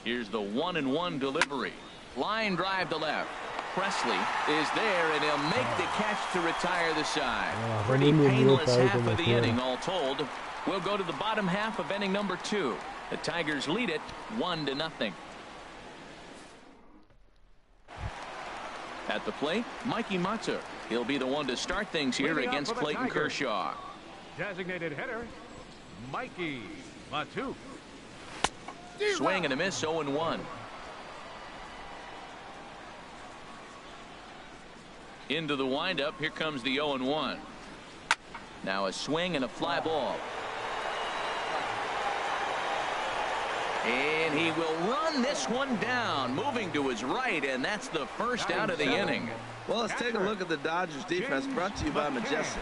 Here's the 1-1 delivery. Line drive to left. Presley is there, and he'll make the catch to retire the side. Pretty painless half of the inning, all told. We'll go to the bottom half of inning number 2. The Tigers lead it 1-0. At the plate, Mikey Matzer. He'll be the one to start things here against Clayton Kershaw. Designated hitter, Mikey Matzer. Swing and a miss, 0-1. Into the windup, here comes the 0-1. Now a swing and a fly ball. And he will run this one down, moving to his right, and that's the first out of the inning. Well, let's take a look at the Dodgers defense, brought to you by Majestic.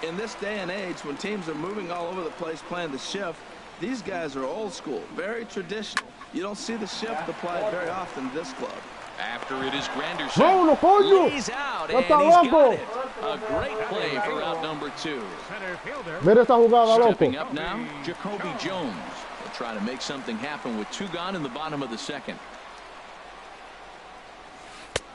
In this day and age, when teams are moving all over the place playing the shift, these guys are old school, very traditional. You don't see the shift applied very often in this club. After it is Granderson. He's out, and he's got it. A great play for out number 2. Stepping up now, Jacoby Jones. They'll try to make something happen with 2 gone in the bottom of the second.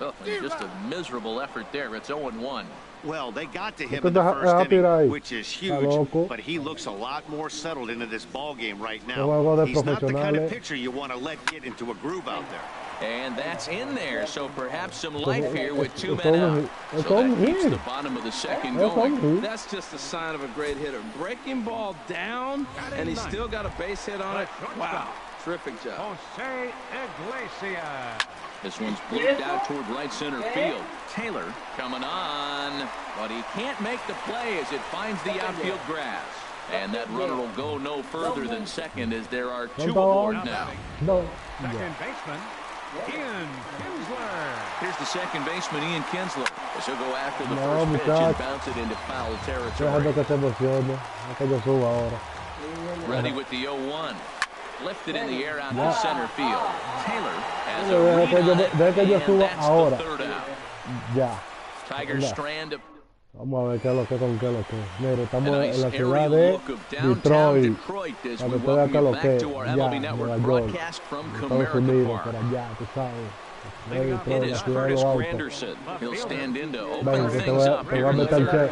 Oh, just a miserable effort there. It's 0-1. Well, they got to him in the first inning, which is huge, but he looks a lot more settled into this ball game right now. He's not the kind of pitcher you want to let get into a groove out there. And that's in there, so perhaps some life here with 2 men out. So that keeps the bottom of the second going. That's just a sign of a great hitter. Breaking ball down, and he's still got a base hit on it. Wow, terrific job. Jose Iglesias. This one's blooped out toward right center field. Taylor coming on, but he can't make the play as it finds the outfield grass. And that runner will go no further than second as there are 2 aboard now. Second baseman, Ian Kinsler. Here's the second baseman, Ian Kinsler. As he'll go after the first pitch and bounce it into foul territory. Ready with the 0-1. Lifted in the air out to center field. Taylor has a read on it, and that's the third out. Tigers strand. Vamos a ver qué es lo que con qué es lo que. Mire, estamos nice en la ciudad de Detroit. Cuando te veas que lo que ya, Nueva York, Estados Unidos, por allá, tú sabes. It is Curtis Granderson. He'll stand in to open Ven, things up te here voy a in the meter third.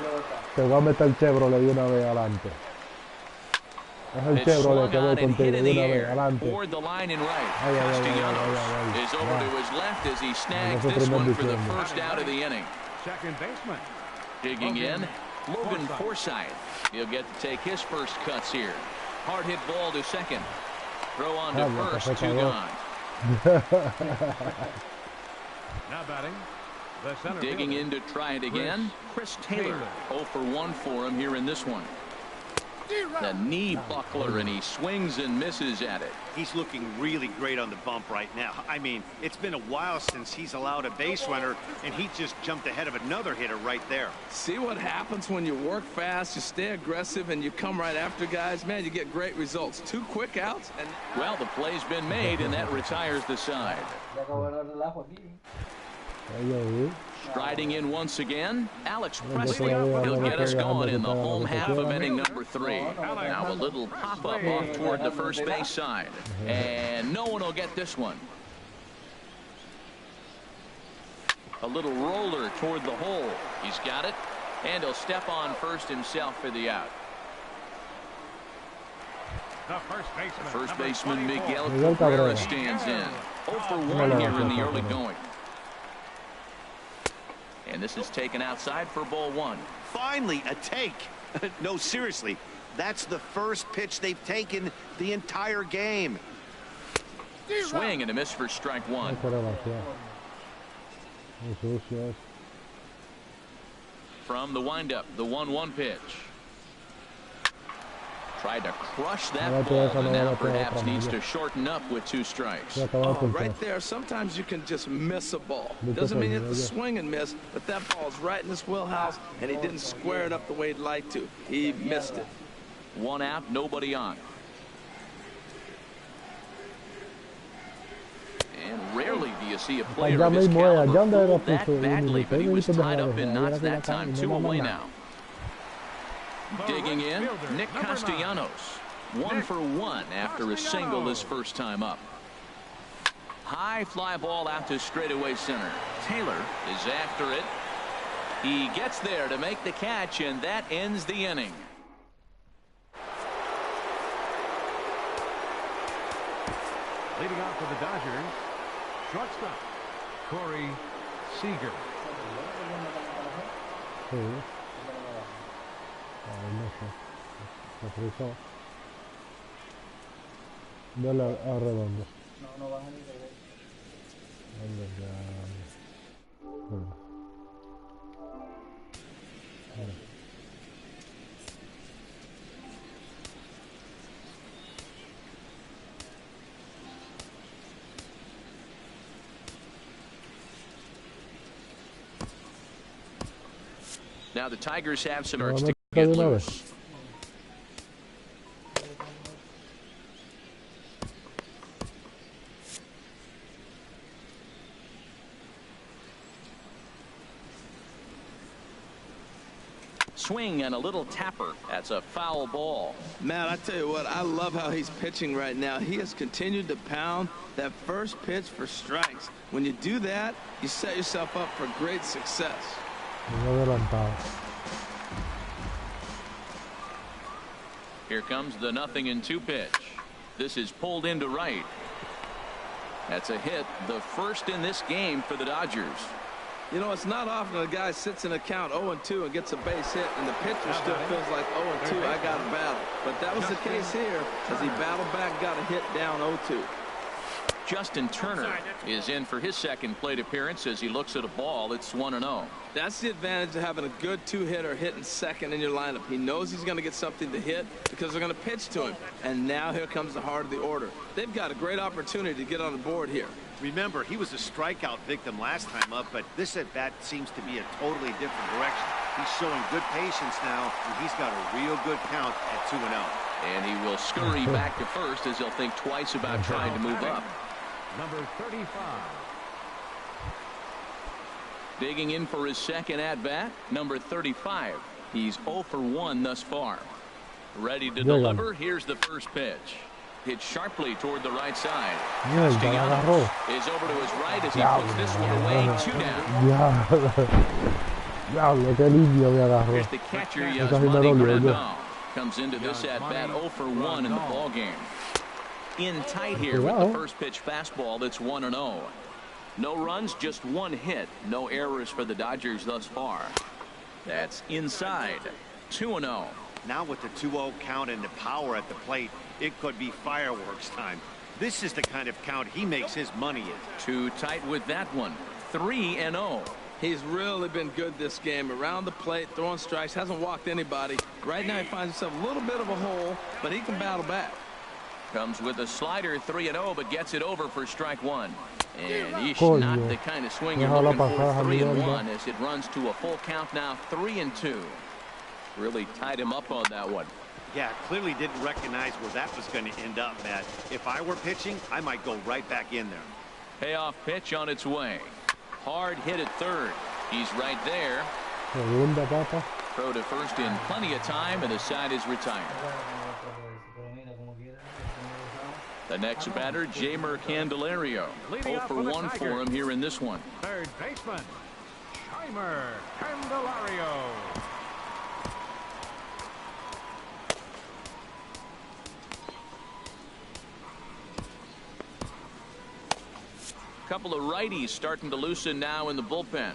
te voy a meter el Chevrolet de una vez adelante. Es el It's Chevrolet swung que voy on and contigo hit in de the una vez, air. adelante. Toward the line and right. Ay, ay, ay, Castellanos ay, ay, ay. is over Wow. to his left as he snags Nosotros this one no for the diciendo. first out of the inning. Second baseman. Digging in, Logan Forsythe. He'll get to take his first cuts here. Hard hit ball to second. Throw on to first, two gone. Now batting, the center Digging fielder, in to try it again, Chris Taylor. 0 for 1 for him here in this one. The knee buckler, and he swings and misses at it. He's looking really great on the bump right now. I mean, it's been a while since he's allowed a base runner, and he just jumped ahead of another hitter right there. See what happens when you work fast, you stay aggressive, and you come right after guys? Man, you get great results. 2 quick outs, and Well, the play's been made, and that retires the side. Striding in once again, Alex Presley. He'll get us going in the home half of inning number 3. Now a little pop-up off toward the first base side. And no one will get this one. A little roller toward the hole. He's got it. And he'll step on first himself for the out. the first First baseman, baseman number 24. Miguel Cabrera stands in. 0 for 1 here in the early going. And this is taken outside for ball 1. Finally, a take. No, seriously, that's the first pitch they've taken the entire game. Swing and a miss for strike 1. From the windup, the 1-1 pitch. Tried to crush that ball, and now perhaps needs to shorten up with 2 strikes. oh, right there, sometimes you can just miss a ball. Doesn't mean you have to swing and miss, but that ball's right in his wheelhouse, and he didn't square it up the way he'd like to. He missed it. 1 out, nobody on. And rarely do you see a player of his caliber pull that badly, but he was tied up in knots that time. 2 away now. Digging in, Nick Castellanos. 1 for 1 after a single his first time up. High fly ball out to straightaway center. Taylor is after it. He gets there to make the catch, and that ends the inning. Leading off for the Dodgers, shortstop, Corey Seager. Dale a redondo. Now the Tigers have some urge to get loose. Swing and a little tapper. That's a foul ball. Man, I tell you what, I love how he's pitching right now. He has continued to pound that first pitch for strikes. When you do that, you set yourself up for great success. Here comes the 0-2 pitch. This is pulled into right. That's a hit, the first in this game for the Dodgers. You know, it's not often a guy sits in a count 0-2 and gets a base hit, and the pitcher still feels like 0-2, I got to battle. But that was the case here as he battled back, got a hit down 0-2. Justin Turner is in for his second plate appearance as he looks at a ball. It's 1-0. That's the advantage of having a good 2-hitter hitting second in your lineup. He knows he's going to get something to hit because they're going to pitch to him. And now here comes the heart of the order. They've got a great opportunity to get on the board here. Remember, he was a strikeout victim last time up, but this at-bat seems to be a totally different direction. He's showing good patience now, and he's got a real good count at 2-0. And he will scurry back to first as he'll think twice about trying to move up. Number 35. Digging in for his second at-bat, number 35. He's 0 for 1 thus far. Ready to deliver. Here's the first pitch. Hit sharply toward the right side. Castellanos is over to his right as he puts this one away. 2 down. Diablo, qué limpio me agarró. Here's the catcher, Yasmani Grandal. comes into this at-bat 0 for 1 in the ball game. In tight here with the first pitch fastball. That's 1-0. No runs, just one hit. No errors for the Dodgers thus far. That's inside. 2-0. Now with the 2-0 count and the power at the plate, it could be fireworks time. This is the kind of count he makes his money in. Too tight with that one. 3-0. He's really been good this game. Around the plate, throwing strikes, hasn't walked anybody. Right now he finds himself a little bit of a hole, but he can battle back. Comes with a slider, 3-0, but gets it over for strike one. And he's not the kind of swing you're looking for. 3-1 as it runs to a full count now. 3-2. Really tied him up on that one. Yeah, clearly didn't recognize where that was going to end up, Matt. If I were pitching, I might go right back in there. Payoff pitch on its way. Hard hit at third. He's right there. Throw to first in plenty of time, and the side is retired. The next batter, Jeimer Candelario. 0 for 1 for him here in this one. Third baseman, Jeimer Candelario. Couple of righties starting to loosen now in the bullpen.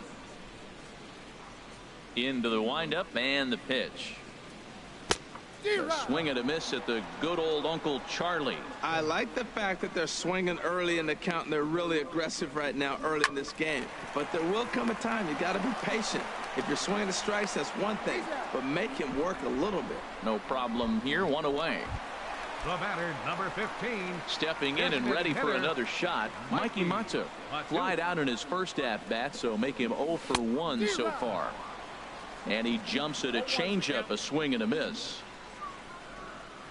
Into the windup and the pitch. A swing and a miss at the good old Uncle Charlie. I like the fact that they're swinging early in the count, and they're really aggressive right now early in this game. But there will come a time you got to be patient. If you're swinging the strikes, that's one thing, but make him work a little bit. No problem here. One away. The batter, number 15. Stepping in and ready for another shot, Mikey Matu. Flied out in his first at-bat, so make him 0 for 1 so far. And he jumps at a changeup, a swing and a miss.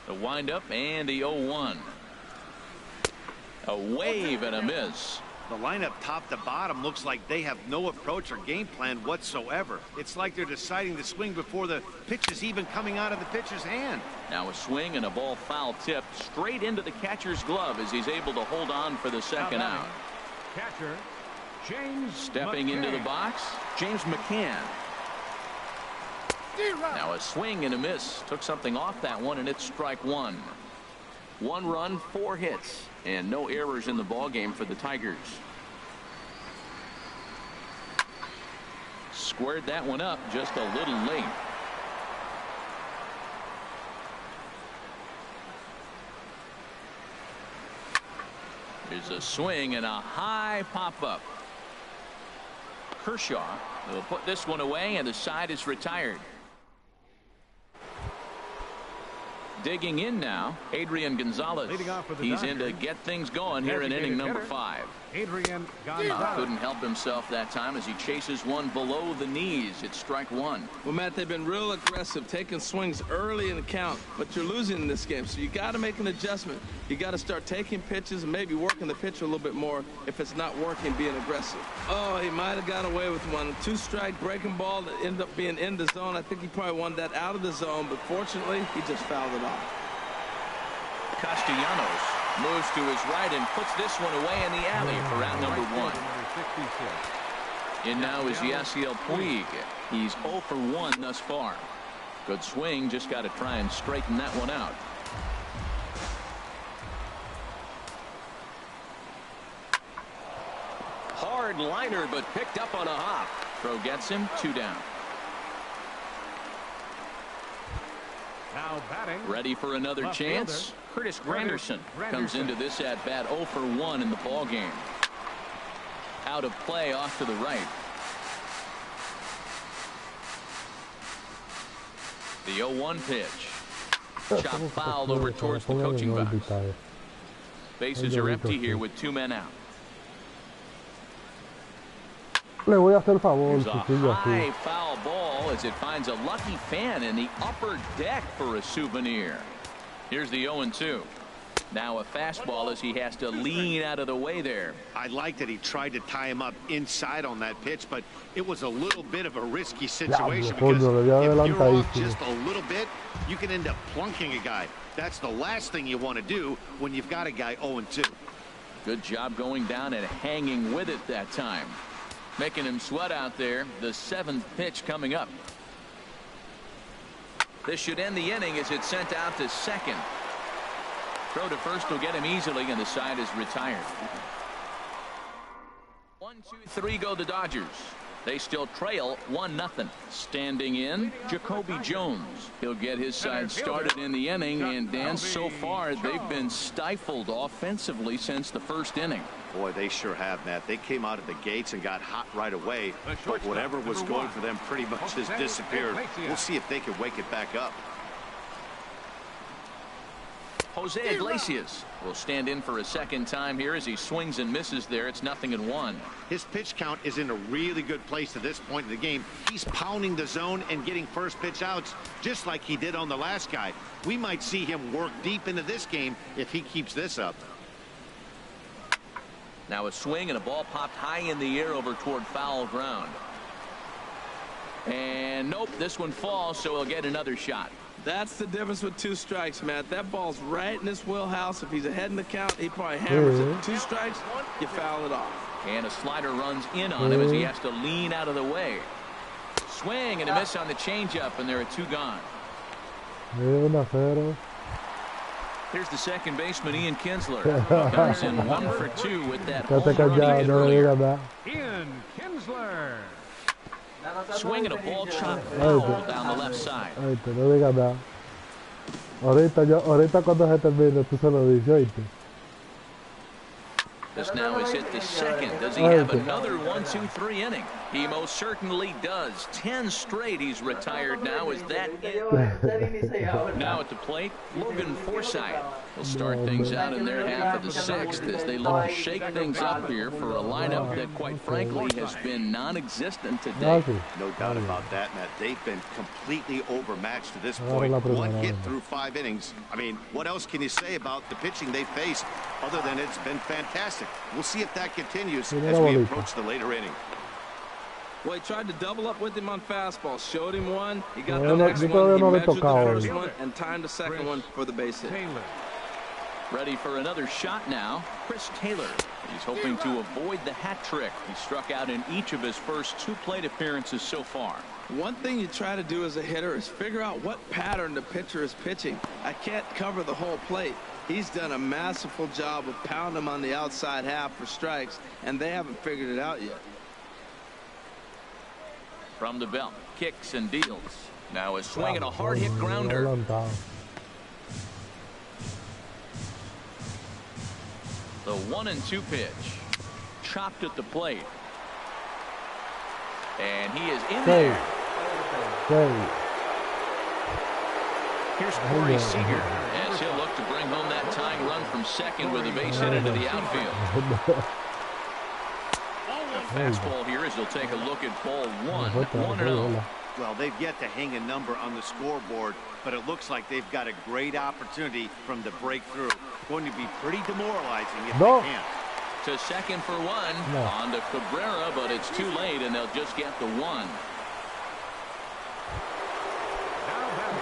The windup and the 0-1. A wave and a miss. The lineup top to bottom looks like they have no approach or game plan whatsoever. It's like they're deciding to swing before the pitch is even coming out of the pitcher's hand. Now a swing and a ball foul tipped straight into the catcher's glove as he's able to hold on for the second out. Catcher, James Stepping McCann. into the box, James McCann. Now a swing and a miss. Took something off that one, and it's strike one. 1 run, 4 hits, and no errors in the ball game for the Tigers. Squared that one up just a little late. There's a swing and a high pop-up. Kershaw will put this one away, and the side is retired. Digging in now, Adrian Gonzalez. He's in to get things going here in inning number 5. Adrian Gonzalez. Couldn't help himself that time as he chases one below the knees. It's strike one. Well, Matt, they've been real aggressive, taking swings early in the count, but you're losing in this game, so you got to make an adjustment. You got to start taking pitches and maybe working the pitcher a little bit more if it's not working, being aggressive. Oh, he might have got away with one. 2-strike breaking ball that ended up being in the zone. I think he probably wanted that out of the zone, but fortunately, he just fouled it off. Castellanos moves to his right and puts this one away in the alley for out number 1. In now is Yasiel Puig. He's 0 for 1 thus far. Good swing, just got to try and straighten that one out. Hard liner, but picked up on a hop. Throw gets him, 2 down. Now batting. Ready for another chance. Curtis Granderson comes into this at bat 0 for 1 in the ball game. Out of play off to the right. The 0-1 pitch. Chop foul over towards the coaching box. Bases are empty here with 2 men out. Le voy a hacer el favor, Here's a high foul ball as it finds a lucky fan in the upper deck for a souvenir. Here's the 0-2. Now a fastball as he has to lean out of the way there. I like that he tried to tie him up inside on that pitch, but it was a little bit of a risky situation because if you're off just a little bit, you can end up plunking a guy. That's the last thing you want to do when you've got a guy 0-2. Good job going down and hanging with it that time. Making him sweat out there. The 7th pitch coming up. This should end the inning as it's sent out to second. Throw to first will get him easily, and the side is retired. 1, 2, 3 go the Dodgers. They still trail 1-0. Standing in, Jacoby Jones. He'll get his side started in the inning, and Dan, so far they've been stifled offensively since the first inning. Boy, they sure have, Matt. They came out of the gates and got hot right away, but whatever was going for them pretty much has disappeared. We'll see if they can wake it back up. Jose Iglesias will stand in for a second time here as he swings and misses there. It's 0-1. His pitch count is in a really good place at this point in the game. He's pounding the zone and getting first pitch outs just like he did on the last guy. We might see him work deep into this game if he keeps this up. Now a swing and a ball popped high in the air over toward foul ground. And nope, this one falls, so he'll get another shot. That's the difference with 2 strikes, Matt. That ball's right in his wheelhouse. If he's ahead in the count, he probably hammers it. 2 strikes, you foul it off. And a slider runs in on him as he has to lean out of the way. Swing and a miss on the changeup, and there are 2 gone. Here's the second baseman, Ian Kinsler. Comes in 1 for 2 with that home run he hit earlier. Ian Kinsler. Swinging a ball chopped foul down the left side. No digas nada. Ahorita cuando se termine, tú se lo dices, oíste. This now is hit the second. Does he have another 1-2-3 inning? He most certainly does. 10 straight he's retired now. Is that it? Now at the plate, Logan Forsythe will start things out in their half of the 6th as they look to shake things up here for a lineup that, quite frankly, has been non-existent today. No doubt about that, Matt. They've been completely overmatched to this point. 1 hit through 5 innings. I mean, what else can you say about the pitching they faced other than it's been fantastic? We'll see if that continues as we approach the later inning. Well, he tried to double up with him on fastball. Showed him one. He got the next one. He measured the first one and timed the second one for the base hit. Ready for another shot now. Chris Taylor. He's hoping to avoid the hat trick. He struck out in each of his first 2 plate appearances so far. One thing you try to do as a hitter is figure out what pattern the pitcher is pitching. I can't cover the whole plate. He's done a masterful job of pounding them on the outside half for strikes, and they haven't figured it out yet. From the belt, kicks and deals. Now a swing and a hard hit grounder. The 1-2 pitch. Chopped at the plate. And he is in there. Here's Corey Seager as he'll look to bring home that tying run from second with a base hit into the outfield. Fastball here as he'll take a look at ball 1. 1-0. Well, they've yet to hang a number on the scoreboard, but it looks like they've got a great opportunity from the breakthrough. Going to be pretty demoralizing if they can't. To second for 1. On to Cabrera, but it's too late, and they'll just get the 1.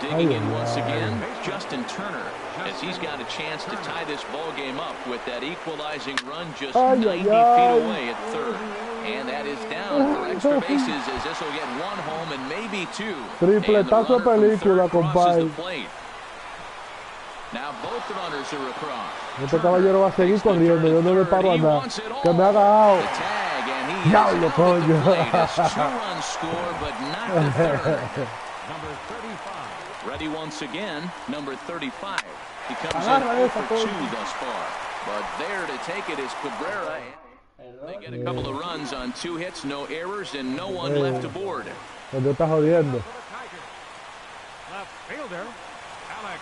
Digging in once again, Justin Turner, as he's got a chance to tie this ball game up with that equalizing run just 90 feet away at third. And that is down for extra bases as this will get 1 home and maybe 2. Tripletazo película, compadre. Now both runners are across. Este caballero va a seguir corriendo, yo no le paro a nada. Que me haga out. Diablo, coño. 2-run score, but not the third. Number 35. Ready once again, number 35. He comes in for 2 thus far. But there to take it is Cabrera. They get a couple of runs on 2 hits, no errors, and no one left aboard. ¿Dónde está jodiendo? Left fielder, Alex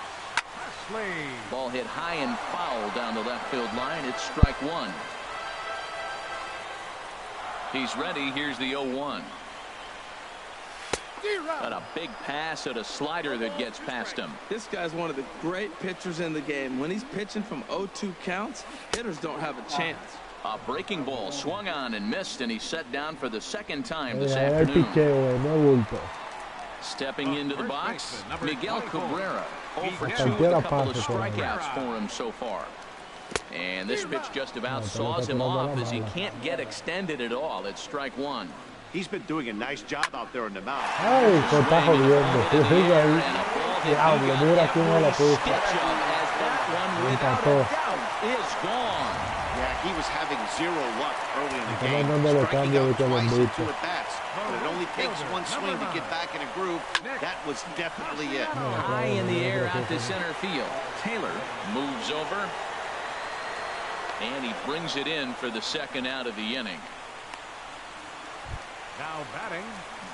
Presley. Ball hit high and foul down the left field line. It's strike 1. He's ready. Here's the 0-1. And a big pass at a slider that gets past him. This guy's one of the great pitchers in the game. When he's pitching from 0-2 counts, hitters don't have a chance. A breaking ball swung on and missed, and he's set down for the 2nd time this afternoon. Stepping into the box, Miguel Cabrera. 0 for 2 with a couple of strikeouts for him so far. And this pitch just about saws him off as he can't get extended at all. It's strike 1. He's been doing a nice job out there in the mound. Ay, se está jodiendo. And a ball if you got every stitch of as that one without a doubt is gone. Yeah, he was having zero luck early in the game, striking out twice in 2 at-bats. But it only takes one swing to get back in a groove. That was definitely it. High in the air out to center field. Taylor moves over, and he brings it in for the second out of the inning. Now batting.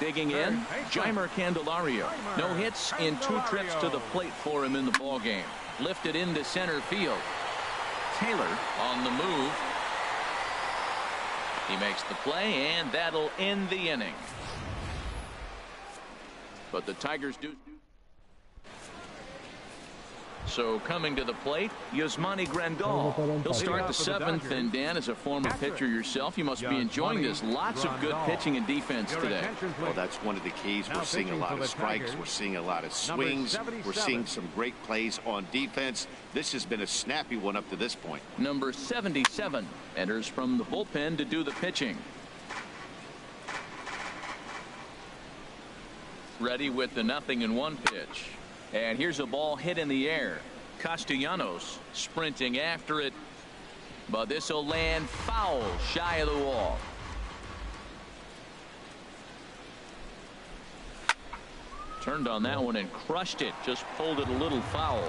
Digging in, Jeimer Candelario. No hits in 2 trips to the plate for him in the ballgame. Lifted into center field. Taylor on the move. He makes the play, and that'll end the inning. But the Tigers do. So coming to the plate, Yasmani Grandal. He'll start the 7th, and Dan, as a former pitcher yourself, you must be enjoying this. Lots of good pitching and defense today. Well, that's one of the keys. We're seeing a lot of strikes. We're seeing a lot of swings. We're seeing some great plays on defense. This has been a snappy one up to this point. Number 77 enters from the bullpen to do the pitching. Ready with the 0-1 pitch. And here's a ball hit in the air. Castellanos sprinting after it, but this will land foul shy of the wall. Turned on that one and crushed it. Just pulled it a little foul.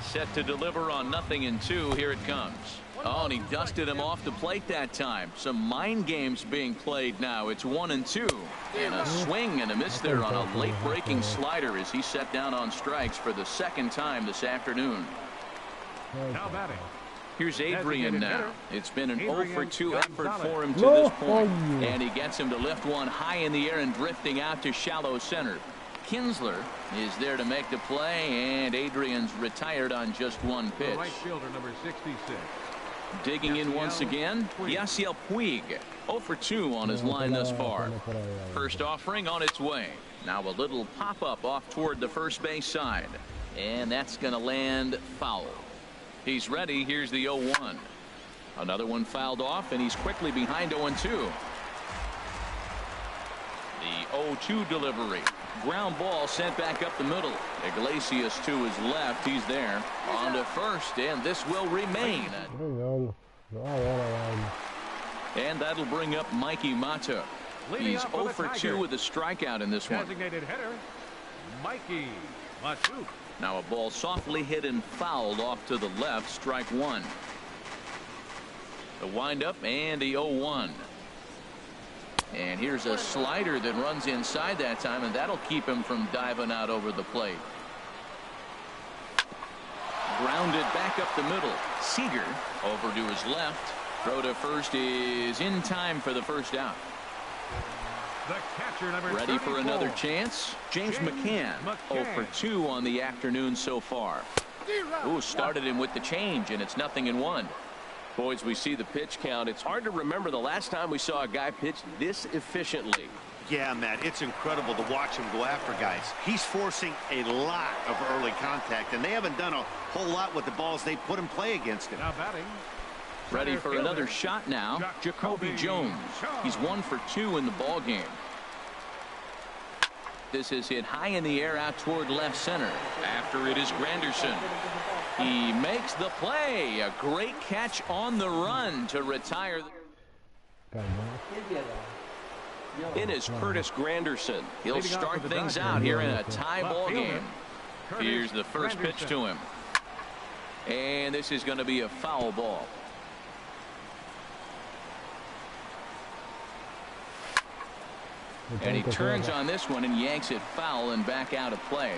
Set to deliver on 0-2. Here it comes. Oh, and he dusted him off the plate that time. Some mind games being played now. It's 1-2. And a swing and a miss there on a late breaking slider as he set down on strikes for the 2nd time this afternoon. Now batting. Here's Adrian now. It's been an 0-for-2 effort for him to this point. And he gets him to lift one high in the air and drifting out to shallow center. Kinsler is there to make the play, and Adrian's retired on just 1 pitch. Right fielder number 66. Digging in once again, Yasiel Puig, 0-for-2 on his line thus far. First offering on its way. Now a little pop-up off toward the first base side. And that's going to land foul. He's ready. Here's the 0-1. Another one fouled off, and he's quickly behind 0-2. The 0-2 delivery. Ground ball sent back up the middle. Iglesias to his left. He's there on to first, and this will remain. And that'll bring up Mikey Mata. He's 0-for-2 with a strikeout in this one. Designated hitter, Mikey Mata. Now a ball softly hit and fouled off to the left. Strike 1. The windup and the 0-1. And here's a slider that runs inside that time, and that'll keep him from diving out over the plate. Grounded back up the middle. Seager over to his left. Throw to first is in time for the first out. The catcher, number ready 34. For another chance. James McCann 0-for-2 on the afternoon so far. Ooh, started him with the change, and it's 0-1. Boys, we see the pitch count. It's hard to remember the last time we saw a guy pitch this efficiently. Yeah, Matt, it's incredible to watch him go after guys. He's forcing a lot of early contact, and they haven't done a whole lot with the balls they put in play against him. Now batting. Ready for another shot now. Jacoby Jones. He's 1-for-2 in the ball game. This is hit high in the air out toward left center. After it is Granderson. He makes the play. A great catch on the run to retire. It is Curtis Granderson. He'll start things out here in a tie ball game. Here's the first pitch to him. And this is going to be a foul ball. And he turns on this one and yanks it foul and back out of play.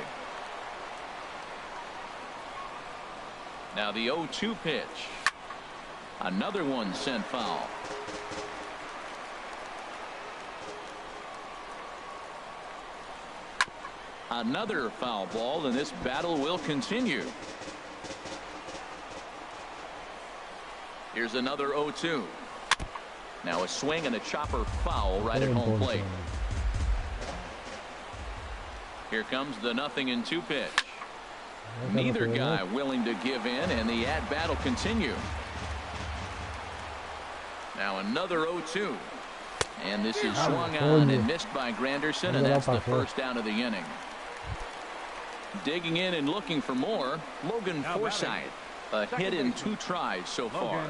Now the 0-2 pitch. Another one sent foul. Another foul ball, and this battle will continue. Here's another 0-2. Now a swing and a chopper foul right at home plate. Here comes the 0-2 pitch. Neither guy willing to give in, and the at-bat will continue. Now another 0-2. And this is swung on and missed by Granderson, and that's the first out of the inning. Digging in and looking for more, Logan Forsythe. A hit in 2 tries so far.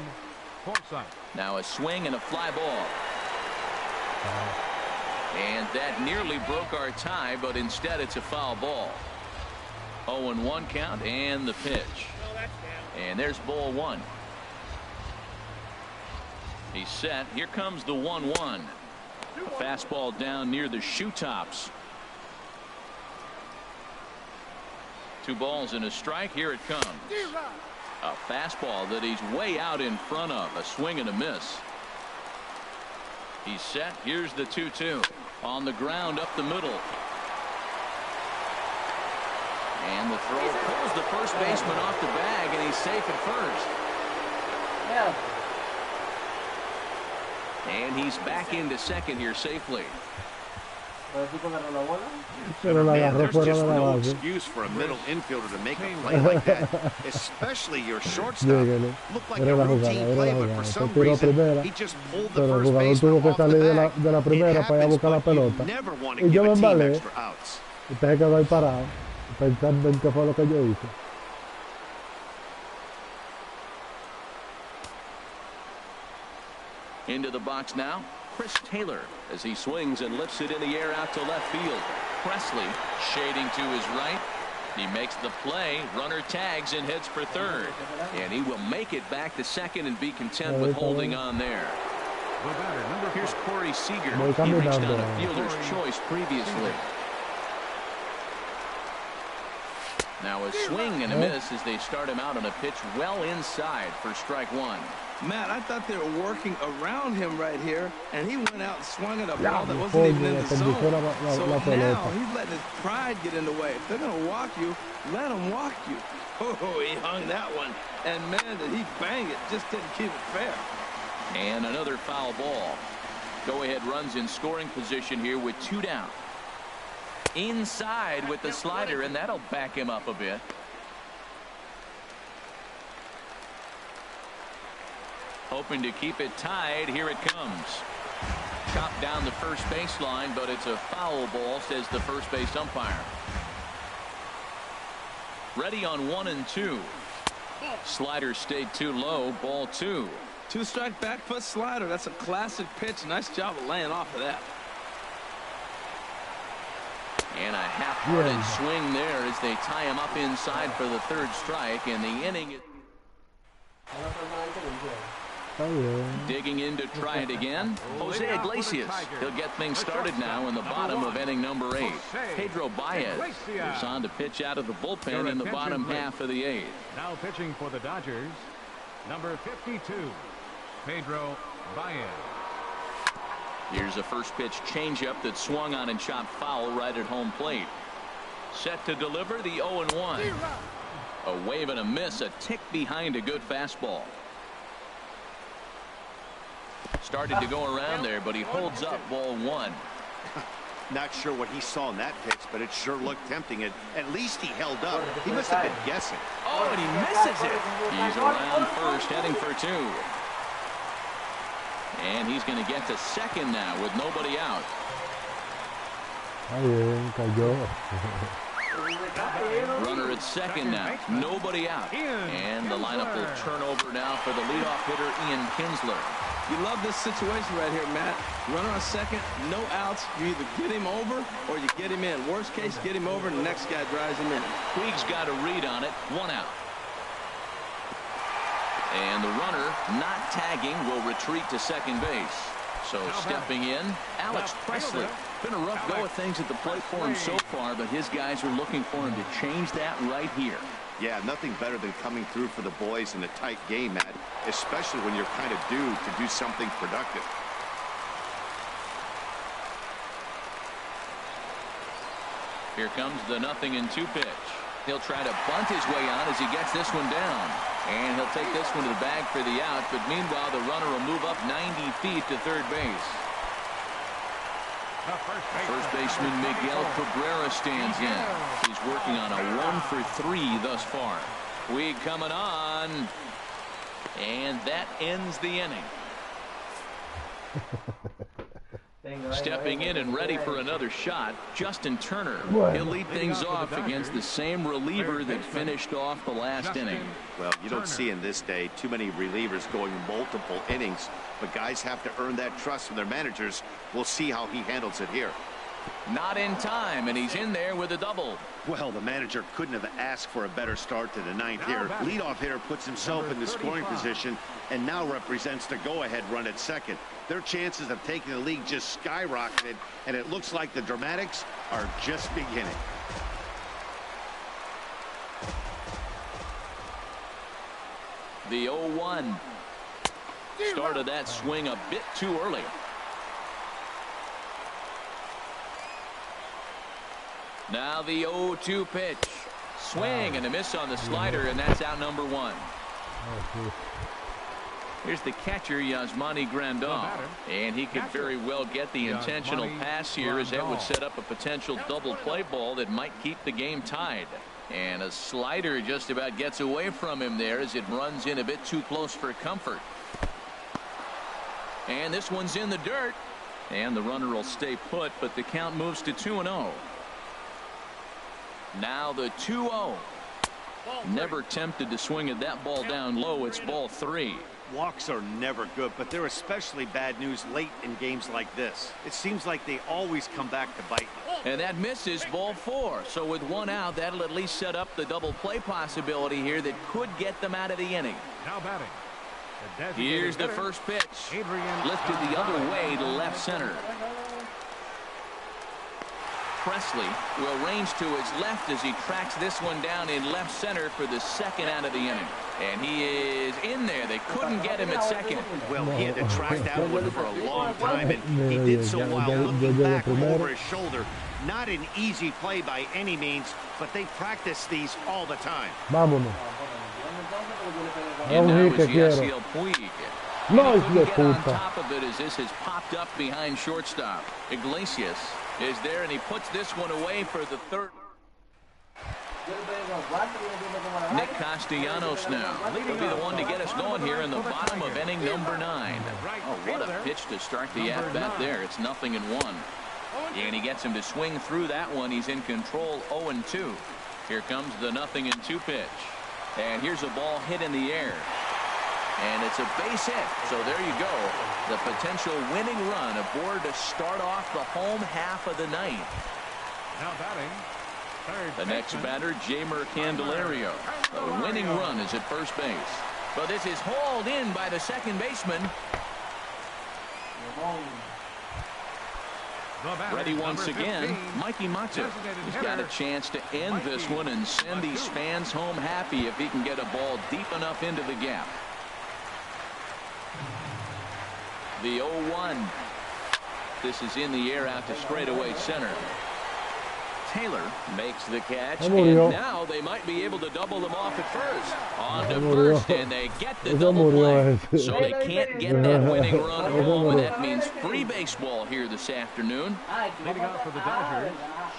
Now a swing and a fly ball. And that nearly broke our tie, but instead it's a foul ball. 0-1 count and the pitch. And there's ball 1. He's set. Here comes the 1-1. A fastball down near the shoe tops. 2 balls and a strike. Here it comes. A fastball that he's way out in front of. A swing and a miss. He's set. Here's the 2-2. On the ground up the middle. And the throw pulls the first baseman off the bag, and he's safe at first. Yeah. And he's back into second here safely. Man, there's just no excuse for a middle infielder to make a play like that, especially your shortstop. Looked like a routine play, but for some reason, he just pulled the first baseman off the bag. It happens, but you never want to give a team extra outs. Pensando en qué fue lo que yo hice. Into the box now, Chris Taylor, as he swings and lifts it in the air out to left field. Presley shading to his right. He makes the play. Runner tags and heads for third. And he will make it back to second and be content with holding on there. Here's Corey Seager. He reached on a fielder's choice previously. Now a swing and a miss as they start him out on a pitch well inside for strike 1. Matt, I thought they were working around him right here, and he went out and swung at a ball that wasn't even in the zone. So now he's letting his pride get in the way. If they're going to walk you, let them walk you. Oh, he hung that one. And, man, did he bang it. Just didn't keep it fair. And another foul ball. Go-ahead runs in scoring position here with 2 down. Inside with the slider, and that'll back him up a bit. Hoping to keep it tied. Here it comes. Chopped down the first baseline, but it's a foul ball, says the first base umpire. Ready on 1-2. Slider stayed too low. Ball 2. 2-strike back foot slider. That's a classic pitch. Nice job of laying off of that. And a half-hearted swing there as they tie him up inside for the 3rd strike, and the inning is digging in to try it again. Jose Iglesias. He'll get things started now in the bottom of inning number 8. Pedro Baez is on to pitch out of the bullpen in the bottom half of the 8th. Now pitching for the Dodgers, number 52, Pedro Baez. Here's a first pitch changeup that swung on and chopped foul right at home plate. Set to deliver the 0-1. A wave and a miss, a tick behind a good fastball. Started to go around there, but he holds up ball 1. Not sure what he saw in that pitch, but it sure looked tempting. At least he held up. He must have been guessing. Oh, and he misses it. He's around first, heading for 2. And he's going to get to second now with nobody out. Runner at second now. Nobody out. And the lineup will turn over now for the leadoff hitter, Ian Kinsler. You love this situation right here, Matt. Runner on second, no outs. You either get him over or you get him in. Worst case, get him over and the next guy drives him in. Puig's got a read on it. 1 out. And the runner, not tagging, will retreat to second base. So stepping in, Alex Presley. Been a rough go of things at the plate for him so far, but his guys are looking for him to change that right here. Yeah, nothing better than coming through for the boys in a tight game, Matt, especially when you're kind of due to do something productive. Here comes the 0-2 pitch. He'll try to bunt his way on as he gets this one down. And he'll take this one to the bag for the out, but meanwhile the runner will move up 90 feet to third base. First baseman Miguel Cabrera stands in. He's working on a 1-for-3 thus far. Puig coming on. And that ends the inning. Stepping in and ready for another shot, Justin Turner. He'll lead things off against the same reliever that finished off the last inning. Well, you don't see in this day too many relievers going multiple innings, but guys have to earn that trust from their managers. We'll see how he handles it here. Not in time, and he's in there with a double. Well, the manager couldn't have asked for a better start to the ninth here. Leadoff hitter puts himself in the scoring position and now represents the go-ahead run at second. Their chances of taking the lead just skyrocketed, and it looks like the dramatics are just beginning. The 0-1. Started that swing a bit too early. Now the 0-2 pitch. Swing and a miss on the slider, and that's out number one. Here's the catcher, Yasmani Grandal, and he could very well get the intentional pass here, as that would set up a potential double play ball that might keep the game tied. And a slider just about gets away from him there as it runs in a bit too close for comfort. And this one's in the dirt, and the runner will stay put, but the count moves to 2-0. Now the 2-0. Never tempted to swing at that ball down low. It's ball 3. Walks are never good, but they're especially bad news late in games like this. It seems like they always come back to bite. And that misses, ball 4. So with one out, that'll at least set up the double play possibility here that could get them out of the inning. Now batting. Here's the first pitch. Lifted the other way to left center. Presley will range to his left as he tracks this one down in left center for the second out of the inning. And he is in there. They couldn't get him at second. Well, he had to track that one for a long time, and he did so while looking back over his shoulder. Not an easy play by any means, but they practice these all the time. Vámonos. And now is Yasiel Puig. No, couldn't get on top of it as this has popped up behind shortstop. Iglesias is there, and he puts this one away for the third. Nick Castellanos now. He'll be the one to get us going here in the bottom of inning number 9. Oh, what a pitch to start the at-bat there. It's 0-1. And he gets him to swing through that one. He's in control, 0-2. Here comes the 0-2 pitch. And here's a ball hit in the air. And it's a base hit. So there you go. The potential winning run aboard to start off the home half of the ninth. Now batting. The next batter, Jamer Candelario. The winning run is at first base. But this is hauled in by the second baseman. Ready once again, Mikey Mata. He's got a chance to end this one and send these fans home happy if he can get a ball deep enough into the gap. The 0-1. This is in the air out to straightaway center. Taylor makes the catch, and now they might be able to double them off at first. On to first, and they get the double play. So they can't get that winning run home, and that means free baseball here this afternoon. Leading off for the Dodgers.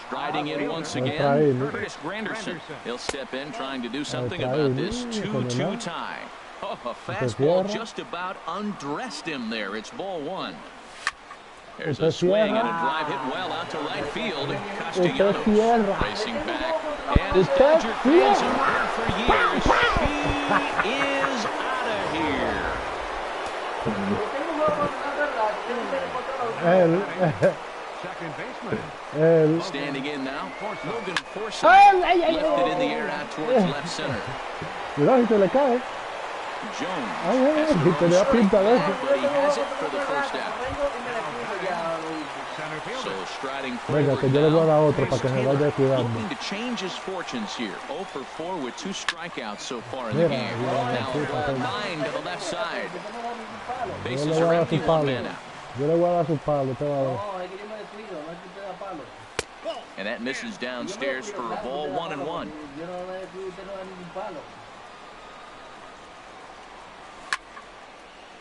Striding in once again, Curtis Granderson. He'll step in trying to do something about this 2-2 tie. Oh, a fastball just about undressed him there. It's ball 1. There's a swing and a drive hit well out to right field. Castellanos racing back. And his Dodger fans have heard for years, he is out of here. Second baseman. Standing in now, Logan Forsythe lifted in the air out towards left center. Jones has a strike, but he has it for the first out. So striding forward now, here's Taylor looking to change his fortunes here. 0 for 4 with 2 strikeouts so far in the game. Now ball 9 to the left side. Bases are empty, 1 man out. And that misses downstairs for a ball, 1-1.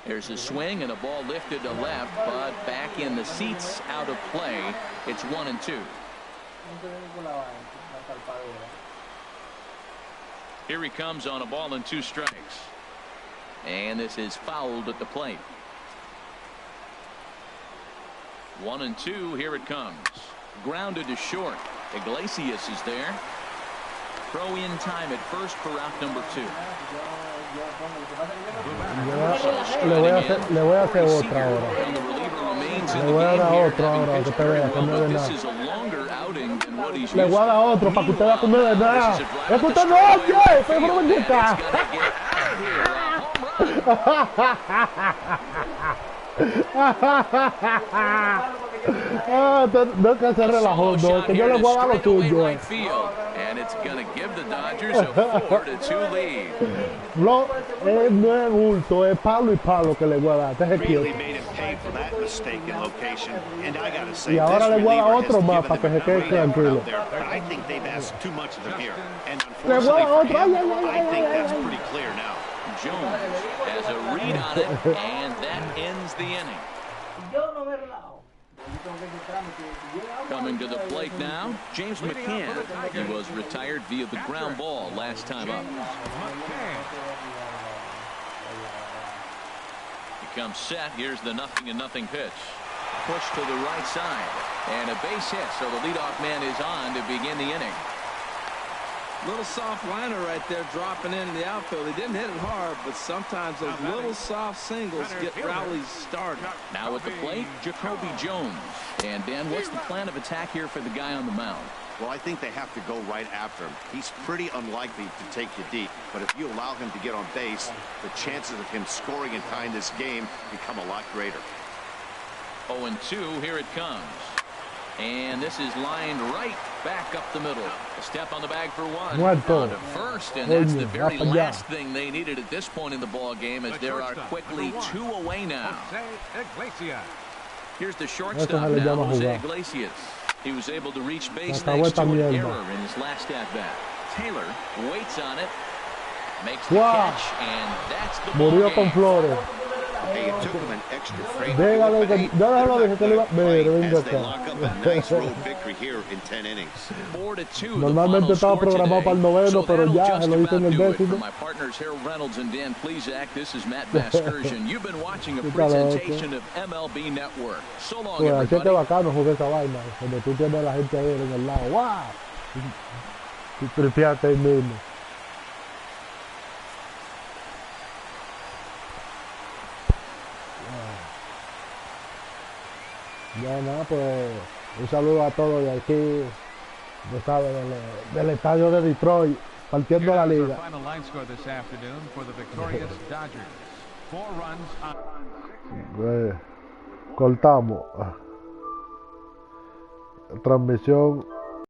There's a swing and a ball lifted to left, but back in the seats, out of play. It's 1-2. Here he comes on a ball and 2 strikes. And this is fouled at the plate. 1-2. Here it comes. Grounded to short. Iglesias is there. Throw in time at first for out number 2. Le voy a hacer otra ahora. Le voy a dar otro ahora, que te vea, que no es nada. Le voy a dar otro para que usted vea que no es nada. Es que usted no oye, pero no me gusta. No que se relajó, no, que yo le voy a dar lo tuyo. No, no es bulto, es palo y palo que le voy a dar. Y ahora le voy a dar otro más para que se quede tranquilo. Le voy a dar otro. Ay, ay, ay, ay, ay. Jones has a read on it, and that ends the inning. Coming to the plate now, James McCann. He was retired via the ground ball last time up. He comes set. Here's the 0-0 pitch. Push to the right side, and a base hit, so the leadoff man is on to begin the inning. Little soft liner right there dropping into the outfield. He didn't hit it hard, but sometimes those little soft singles get rallies started. Now at the plate, Jacoby Jones. And Dan, what's the plan of attack here for the guy on the mound? Well, I think they have to go right after him. He's pretty unlikely to take you deep, but if you allow him to get on base, the chances of him scoring and tying this game become a lot greater. 0-2, here it comes. And this is lined right back up the middle. A step on the bag for one. On to first, and that's the very last thing they needed at this point in the ball game, as there are quickly 2 away now. Here's the shortstop now, Jose Iglesias. He was able to reach base thanks to an error in his last at-bat. Taylor waits on it, makes the catch, and that's the ball game. Hey, it took him an extra frame to as they lock up a nice road victory here in 10 innings. 4-2. Normalmente estaba programado para el noveno, pero ya se lo hizo en el décimo. My partners Harold Reynolds and Dan Plesac, this is Matt Vasgersian. You've been watching a presentation of MLB Network. So long, everybody. Pues, qué bacano jugar esa vaina, donde tú tienes a la gente ahí en el lado. ¡Wow! Y tripeaste ahí mismo. Ya nada, pues un saludo a todos de aquí, ya saben, del estadio de Detroit, partiendo la liga. Cortamos. Transmisión